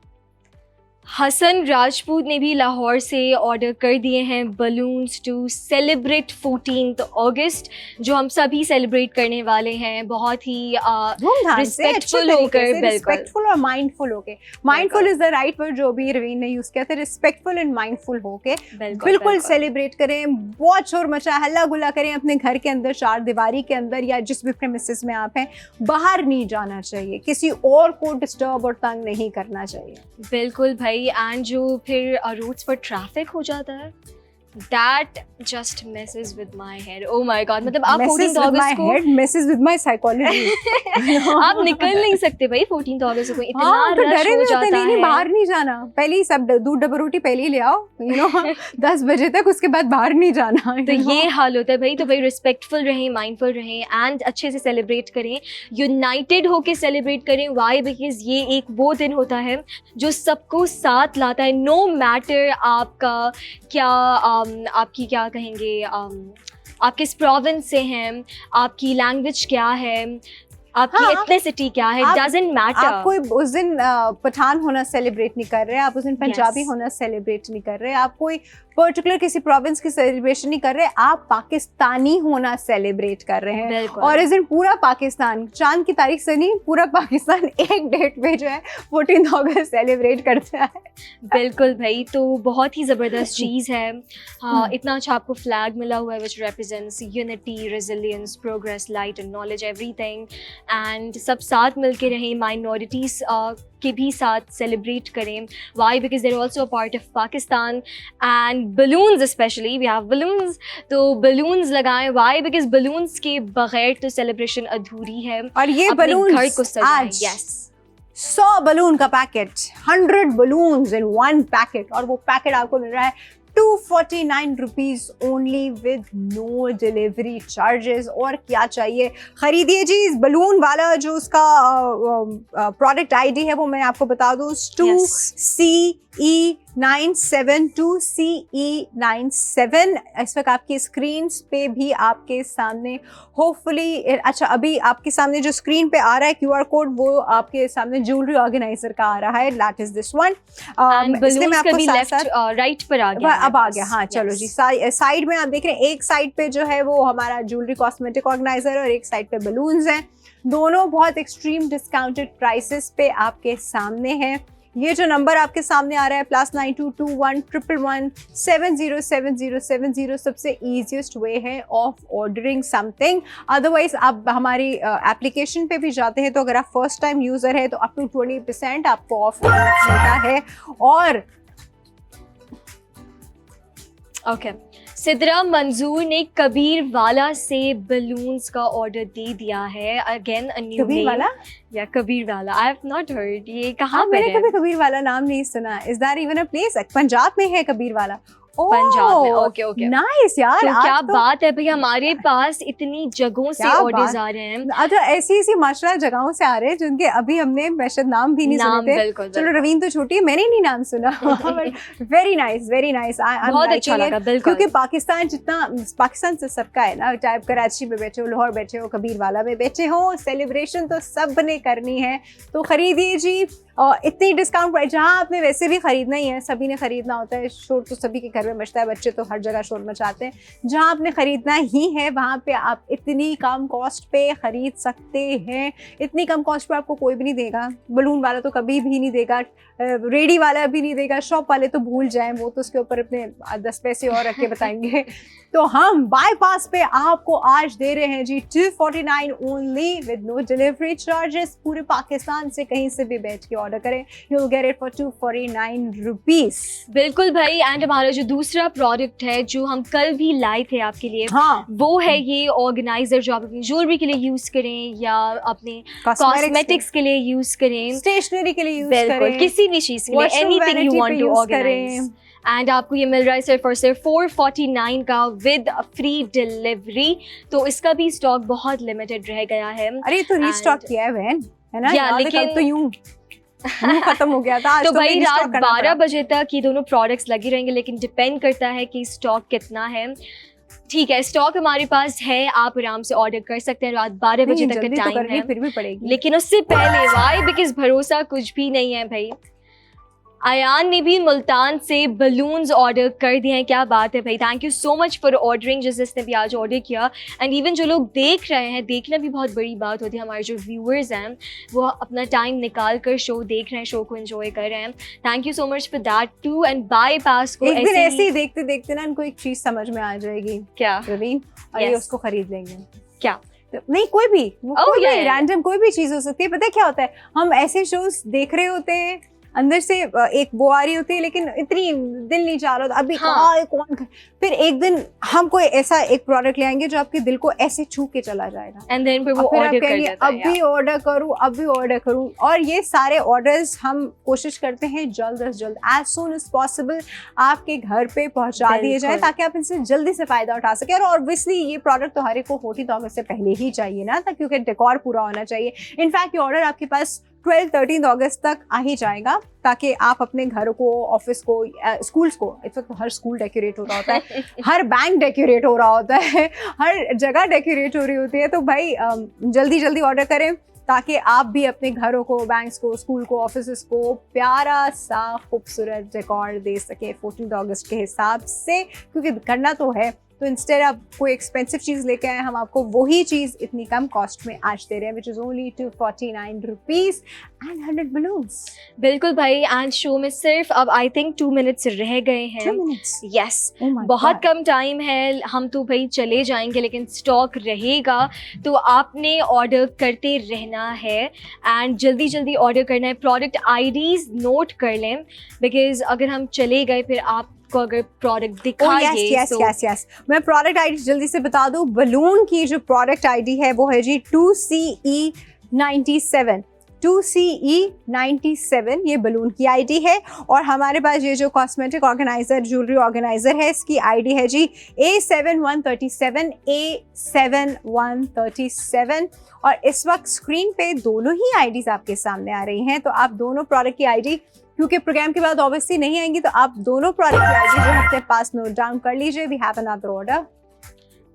हसन राजपूत ने भी लाहौर से ऑर्डर कर दिए हैं बलून्स टू सेलिब्रेट 14th अगस्त, जो हम सभी सेलिब्रेट करने वाले हैं बहुत ही रिस्पेक्टफुल होकर, रिस्पेक्टफुल और माइंडफुल होके। Mindful is the right word जो भी रवीन ने यूज किया था, रिस्पेक्टफुल एंड माइंडफुल होके बिल्कुल सेलिब्रेट करें। बहुत शोर मचा, हल्ला गुल्ला करें अपने घर के अंदर, 4 दीवारी के अंदर, या जिस भी प्रेमिसेस में आप हैं, बाहर नहीं जाना चाहिए, किसी और को डिस्टर्ब और तंग नहीं करना चाहिए। बिल्कुल भाई, एंड जो फिर रूट्स पर ट्रैफिक हो जाता है, that just messes with my head. Oh my god, मतलब आप 14th अगस्त को messes with my psychology. आप निकल नहीं सकते भाई 14th अगस्त को, इतना रश हो जाता है। नहीं, बाहर नहीं जाना, पहले ही सब दूध डब्बा रोटी पहले ही ले आओ, यू नो 10 बजे तक, उसके बाद बाहर नहीं जाना। तो ये हाल होता है भाई। तो भाई रिस्पेक्टफुल रहें, माइंडफुल रहें एंड अच्छे से सेलिब्रेट करें, यूनाइटेड होके सेलिब्रेट करें। वाई? बिकॉज ये एक वो दिन होता है जो सबको साथ लाता है, नो मैटर आपका क्या आपकी क्या कहेंगे, आप किस प्रोविंस से हैं, आपकी लैंग्वेज क्या है, आपकी एथनिसिटी क्या है, डजंट मैटर। आप कोई उस दिन पठान होना सेलिब्रेट नहीं कर रहे, आप उस दिन पंजाबी होना सेलिब्रेट नहीं कर रहे, आप कोई पर्टिकुलर किसी प्रोविंस की सेलिब्रेशन नहीं कर रहे, आप पाकिस्तानी होना सेलिब्रेट कर रहे हैं। और इस दिन पूरा पाकिस्तान, चांद की तारीख से नहीं, पूरा पाकिस्तान एक डेट पे जो है 14th अगस्त सेलिब्रेट करता है। बिल्कुल भाई, तो बहुत ही ज़बरदस्त चीज़ है। हाँ, इतना अच्छा आपको फ्लैग मिला हुआ है विच represents unity, resilience, progress, light and knowledge, everything. And सब साथ मिल के रहें, माइनॉरिटीज़ के भी साथ सेलिब्रेट करें। Why? Because they're also a part of Pakistan and balloons, specially we have balloons, तो बलून्स लगाएं। वाई? बिकॉज बलून्स के बगैर तो सेलिब्रेशन अधूरी है। और ये बलून्स घर को सजाएं। यस, 100 बलून का पैकेट, 100 बलून्स इन 1 पैकेट, और वो पैकेट आपको मिल रहा है 249 rupees only with no delivery charges. और क्या चाहिए, खरीदिए जी। बलून वाला जो उसका प्रोडक्ट आईडी है वो मैं आपको बता दूँ, 2CE97, 2CE97। इस वक्त आपकी स्क्रीन पे भी आपके सामने होपफुली, अच्छा अभी आपके सामने जो स्क्रीन पे आ रहा है QR कोड, वो आपके सामने ज्वेलरी ऑर्गेनाइजर का आ रहा है, दैट इज दिस वन। इसलिए मैं आपको लेफ्ट राइट पर आ गया, अब आ गया। हाँ चलो जी, साइड में आप देख रहे हैं, एक साइड पे जो है वो हमारा ज्वेलरी कॉस्मेटिक ऑर्गेनाइजर और एक साइड पे बलून्स हैं। दोनों बहुत एक्सट्रीम डिस्काउंटेड प्राइसेस पे आपके सामने हैं। ये जो नंबर आपके सामने आ रहा है +922111707070 सबसे ईजीएस्ट वे है ऑफ ऑर्डरिंग समथिंग। अदरवाइज आप हमारी एप्लीकेशन पे भी जाते हैं तो अगर आप फर्स्ट टाइम यूज़र है तो अप टू 20% आपको ऑफ मिलता है। और ओके, सिद्रा मंजूर ने कबीर वाला से बलून्स का ऑर्डर दे दिया है। अगेन अ न्यू कबीर वाला या कबीर वाला, आई हैव नॉट हर्ड। ये कहाँ पे मैंने है? कभी कबीर वाला नाम नहीं सुना। Is that even a place? Punjab में है कबीर वाला? पंजाब में। ओके ओके, नाइस यार, तो आज क्या तो बात है भाई, हमारे पास इतनी जगहों से क्या ऑर्डर्स बात। आ रहे हैं। अच्छा, ऐसी ऐसी माशाल्लाह जगहों से आ रहे हैं जिनके अभी हमने शायद नाम भी नहीं नाम सुने थे। बिल्कुल चलो बिल्कुल। रवीन तो छोटी है, मैंने नहीं नाम सुना। वेरी नाइस, वेरी नाइस, बहुत अच्छा लगा, बिल्कुल। क्योंकि पाकिस्तान जितना, पाकिस्तान से सबका है ना, चाहे आप कराची में बैठे हो, लाहौर बैठे हो, कबीरवाला में बैठे हो, सेलिब्रेशन तो सब ने करनी है। तो खरीदिए जी, इतनी डिस्काउंट प्राइस, जहाँ आपने वैसे भी खरीदना ही है, सभी ने खरीदना होता है, शोर तो सभी के घर में मचता है, बच्चे तो हर जगह शोर मचाते हैं, जहाँ आपने खरीदना ही है वहाँ पे आप इतनी कम कॉस्ट पे खरीद सकते हैं। इतनी कम कॉस्ट पे आपको कोई भी नहीं देगा, बलून वाला तो कभी भी नहीं देगा, रेडी वाला भी नहीं देगा, शॉप वाले तो भूल जाएं, वो तो उसके ऊपर अपने 10 पैसे और रख के बताएंगे। तो हम बाईपास पे आपको आज दे रहे हैं जी 249 only with no delivery charges. पूरे पाकिस्तान से कहीं से भी बैठ के ऑर्डर करें, you will get it for 249 rupees. बिल्कुल भाई, एंड हमारा जो दूसरा प्रोडक्ट है जो हम कल भी लाए थे आपके लिए, हाँ, वो है ये ऑर्गेनाइजर, जो आप अपनी ज्वेलरी के लिए यूज करें या अपने कॉस्मेटिक्स के लिए यूज करें, स्टेशनरी के लिए यूज बिल्कुल करें, किसी भी चीज के लिए, washroom anything you vanity want पे टू use ऑर्गेनाइज। एंड आपको ये मिल रहा है सिर्फ और सिर्फ 449 का विद फ्री डिलीवरी। तो इसका भी स्टॉक बहुत लिमिटेड रह गया है। अरे तो रीस्टॉक And- किया है बहन, है ना? या, याद है, लेकिन- कल तो यूं खत्म हो गया था, आज तो तो भाई restock रात करना 12 पड़ा। बजे तक ये दोनों प्रोडक्ट्स लगे रहेंगे, लेकिन डिपेंड करता है कि स्टॉक कितना है। ठीक है, स्टॉक हमारे पास है, आप आराम से ऑर्डर कर सकते हैं, रात 12 बजे नहीं, तक जल्दी का तो टाइम करनी है। फिर भी पड़ेगी। लेकिन उससे पहले वाई, बिकॉज भरोसा कुछ भी नहीं है भाई। अयान ने भी मुल्तान से बलून्स ऑर्डर कर दिए हैं, क्या बात है भाई, thank you so much for ordering, जिसने भी आज ऑर्डर किया। एंड इवन जो लोग देख रहे हैं, देखना भी बहुत बड़ी बात होती है, हमारे जो व्यूअर्स हैं वो अपना टाइम निकाल कर शो देख रहे हैं, शो को एंजॉय कर रहे हैं, thank you so much for that too. And bypass को एक दिन ऐसे ऐसे ही देखते देखते ना इनको एक चीज समझ में आ जाएगी क्या रवीन, और ये Yes. उसको खरीद लेंगे। क्या तो नहीं, कोई भी, वो Oh, कोई yeah, भी yeah. रैंडम कोई भी चीज हो सकती है। पता है क्या होता है, हम ऐसे शोज देख रहे होते हैं, अंदर से एक वो आ रही होती है, लेकिन इतनी दिल नहीं चाह रहा होता अभी, हाँ। कौन फिर एक दिन हम कोई ऐसा एक प्रोडक्ट ले आएंगे जो आपके दिल को ऐसे छू के चला जाएगा, एंड देन फिर वो और फिर आप ऑर्डर कर कहेंगे देता है। अभी ऑर्डर करूं, अभी ऑर्डर करूं। और ये सारे ऑर्डर्स हम कोशिश करते हैं जल्द से जल्द, एज सून एज पॉसिबल आपके घर पे पहुंचा दिए जाए, बिल्कुल। ताकि आप इनसे जल्दी से फायदा उठा सके। और ऑब्वियसली ये प्रोडक्ट तो हर एक को 14 अगस्त से पहले ही चाहिए ना, क्योंकि डेकोर पूरा होना चाहिए। इनफैक्ट ये ऑर्डर आपके पास 12-13 अगस्त तक आ ही जाएगा, ताकि आप अपने घर को, ऑफिस को, स्कूल्स को, इस वक्त हर स्कूल डेकोरेट हो रहा होता है, हर बैंक डेकोरेट हो रहा होता है, हर जगह डेकोरेट हो रही होती है। तो भाई जल्दी जल्दी ऑर्डर करें, ताकि आप भी अपने घरों को, बैंक्स को, स्कूल को, ऑफिस को प्यारा सा खूबसूरत डेकोर दे सके 14 अगस्त के हिसाब से, क्योंकि करना तो है। तो इंस्टेड आप कोई एक्सपेंसिव चीज़ लेके आए, हम आपको वही चीज़ इतनी कम कॉस्ट में आज दे रहे हैं, which is only 249 rupees and 100 balloons. बिल्कुल भाई, एंड शो में सिर्फ अब आई थिंक 2 मिनट्स रह गए 2 हैं। मिनट्स, यस, oh my बहुत God. कम टाइम है, हम तो भाई चले जाएंगे, लेकिन स्टॉक रहेगा, तो आपने ऑर्डर करते रहना है एंड जल्दी जल्दी ऑर्डर करना है। प्रोडक्ट आईडीज नोट कर लें, बिकॉज अगर हम चले गए फिर आपको अगर प्रोडक्ट दिखाइए यस, मैं प्रोडक्ट आईडी जल्दी से बता दूं। बलून की जो प्रोडक्ट आईडी है वो है जी 2CE97, 2CE97 ये बलून की आईडी है। और हमारे पास ये जो कॉस्मेटिक ऑर्गेनाइजर, ज्वेलरी ऑर्गेनाइजर है, इसकी आईडी है जी A7137, A7137। और इस वक्त स्क्रीन पे दोनों ही आईडीज आपके सामने आ रही हैं, तो आप दोनों प्रोडक्ट की आईडी, क्योंकि प्रोग्राम के बाद ऑब्वियसली नहीं आएंगी, तो आप दोनों प्रोडक्ट की आईडी जो अपने पास नोट डाउन कर लीजिए। We have another order.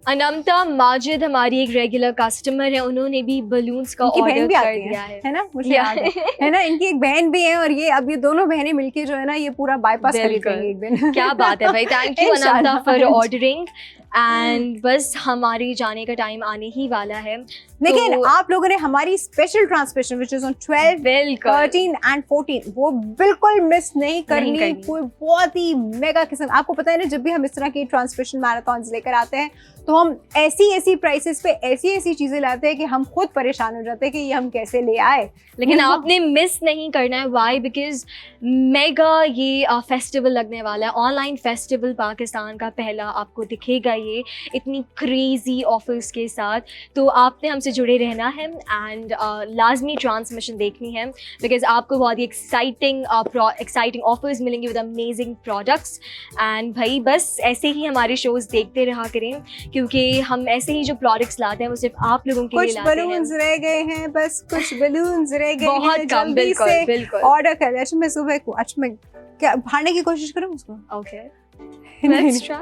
Anamta Majid हमारी एक रेगुलर कस्टमर है, उन्होंने भी बलून्स का इनकी बहन ऑर्डर भी कर आती दिया है ना, मुझे याद है ना, इनकी एक बहन भी है, और ये अब ये दोनों बहनें मिलके जो है ना, ये पूरा बाईपास खरीदेंगे एक दिन। क्या बात है भाई, थैंक यू अनमता इंशाल्लाह। For ordering. एंड बस हमारी जाने का टाइम आने ही वाला है, लेकिन तो आप लोगों ने हमारी special transmission which is on 12, बिल्कुल 13 एंड 14 वो बिल्कुल मिस नहीं करनी। करनी। कोई बहुत ही मेगा किस्म, आपको पता है ना, जब भी हम इस तरह की ट्रांसमिशन मैराथन्स लेकर आते हैं, तो हम ऐसी प्राइसेस पे ऐसी चीजें लाते हैं कि हम खुद परेशान हो जाते हैं कि ये हम कैसे ले आए। लेकिन आपने मिस नहीं करना है। वाई? बिकॉज मेगा ये फेस्टिवल लगने वाला है, ऑनलाइन फेस्टिवल पाकिस्तान का पहला आपको दिखेगा चाहिए इतनी क्रेजी ऑफर्स के साथ। तो आपने हमसे जुड़े रहना है एंड लाजमी ट्रांसमिशन देखनी है, बिकॉज आपको बहुत ही एक्साइटिंग ऑफर्स मिलेंगे विद अमेजिंग प्रोडक्ट्स। एंड भाई बस ऐसे ही हमारे शोज देखते रहा करें, क्योंकि हम ऐसे ही जो प्रोडक्ट्स लाते हैं वो सिर्फ आप लोगों के लिए कुछ लाते हैं। बलून्स रह गए हैं, बस कुछ बलून्स रह गए बहुत हैं, कम, जल्दी बिल्कुल, से बिल्कुल। ऑर्डर कर। अच्छा मैं सुबह को, अच्छा मैं क्या फाड़ने की कोशिश करूं उसको? ओके, नहीं, let's try.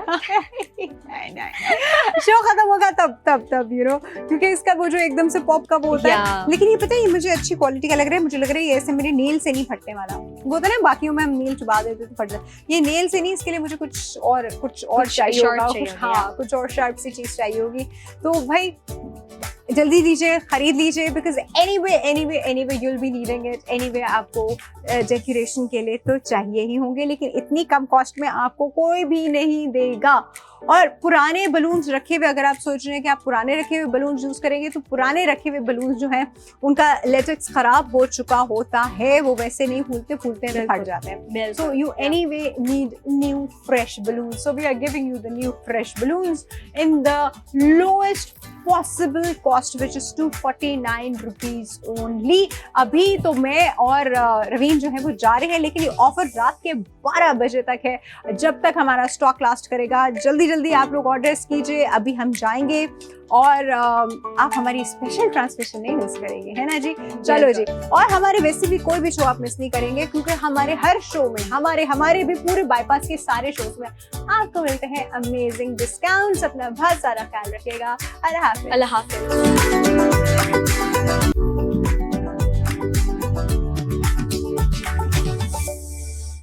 नहीं शो खत्म होगा तब यू नो, क्योंकि इसका वो जो एकदम से पॉप का वो होता है। Yeah. लेकिन ये पता है, ये मुझे अच्छी क्वालिटी का लग रहा है। मुझे लग रहा है ये ऐसे मेरे नेल से नहीं फटने वाला। वो होता है ना बाकियों में हम नेल चुबा देते तो फट जाता, ये नेल से नहीं। इसके लिए मुझे कुछ और चाहिए sharp होगा, चाहिए कुछ होगा, हाँ कुछ और शार्प सी चीज चाहिए होगी। तो भाई जल्दी लीजिए, खरीद लीजिए, because anyway you will be needing it. Anyway आपको डेकोरेशन के लिए तो चाहिए ही होंगे, लेकिन इतनी कम कॉस्ट में आपको कोई भी नहीं देगा। और पुराने बलून्स रखे हुए, अगर आप सोच रहे हैं कि आप पुराने रखे हुए बलून्स यूज करेंगे, तो पुराने रखे हुए बलून्स जो हैं उनका लेटेक्स खराब हो चुका होता है, वो वैसे नहीं फूलते फट जाते हैं। So you anyway need new fresh balloons. So we are giving you the new fresh balloons in the lowest possible cost, which is 249 rupees only. अभी तो मैं और रवीन जो है वो जा रहे हैं, लेकिन ये ऑफर रात के 12 बजे तक है, जब तक हमारा स्टॉक लास्ट करेगा। जल्दी आप लोग ऑर्डर्स कीजिए, अभी हम जाएंगे और आप हमारी स्पेशल ट्रांसमिशन नहीं मिस करेंगे, है ना जी? चलो जी। और हमारे वैसे भी कोई भी शो आप मिस नहीं करेंगे, क्योंकि हमारे हर शो में हमारे भी पूरे बाईपास के सारे शोज में आपको मिलते हैं अमेजिंग डिस्काउंट्स। अपना बहुत सारा ख्याल रखिएगा। अल्लाह हाफिज। अल्लाह हाफिज।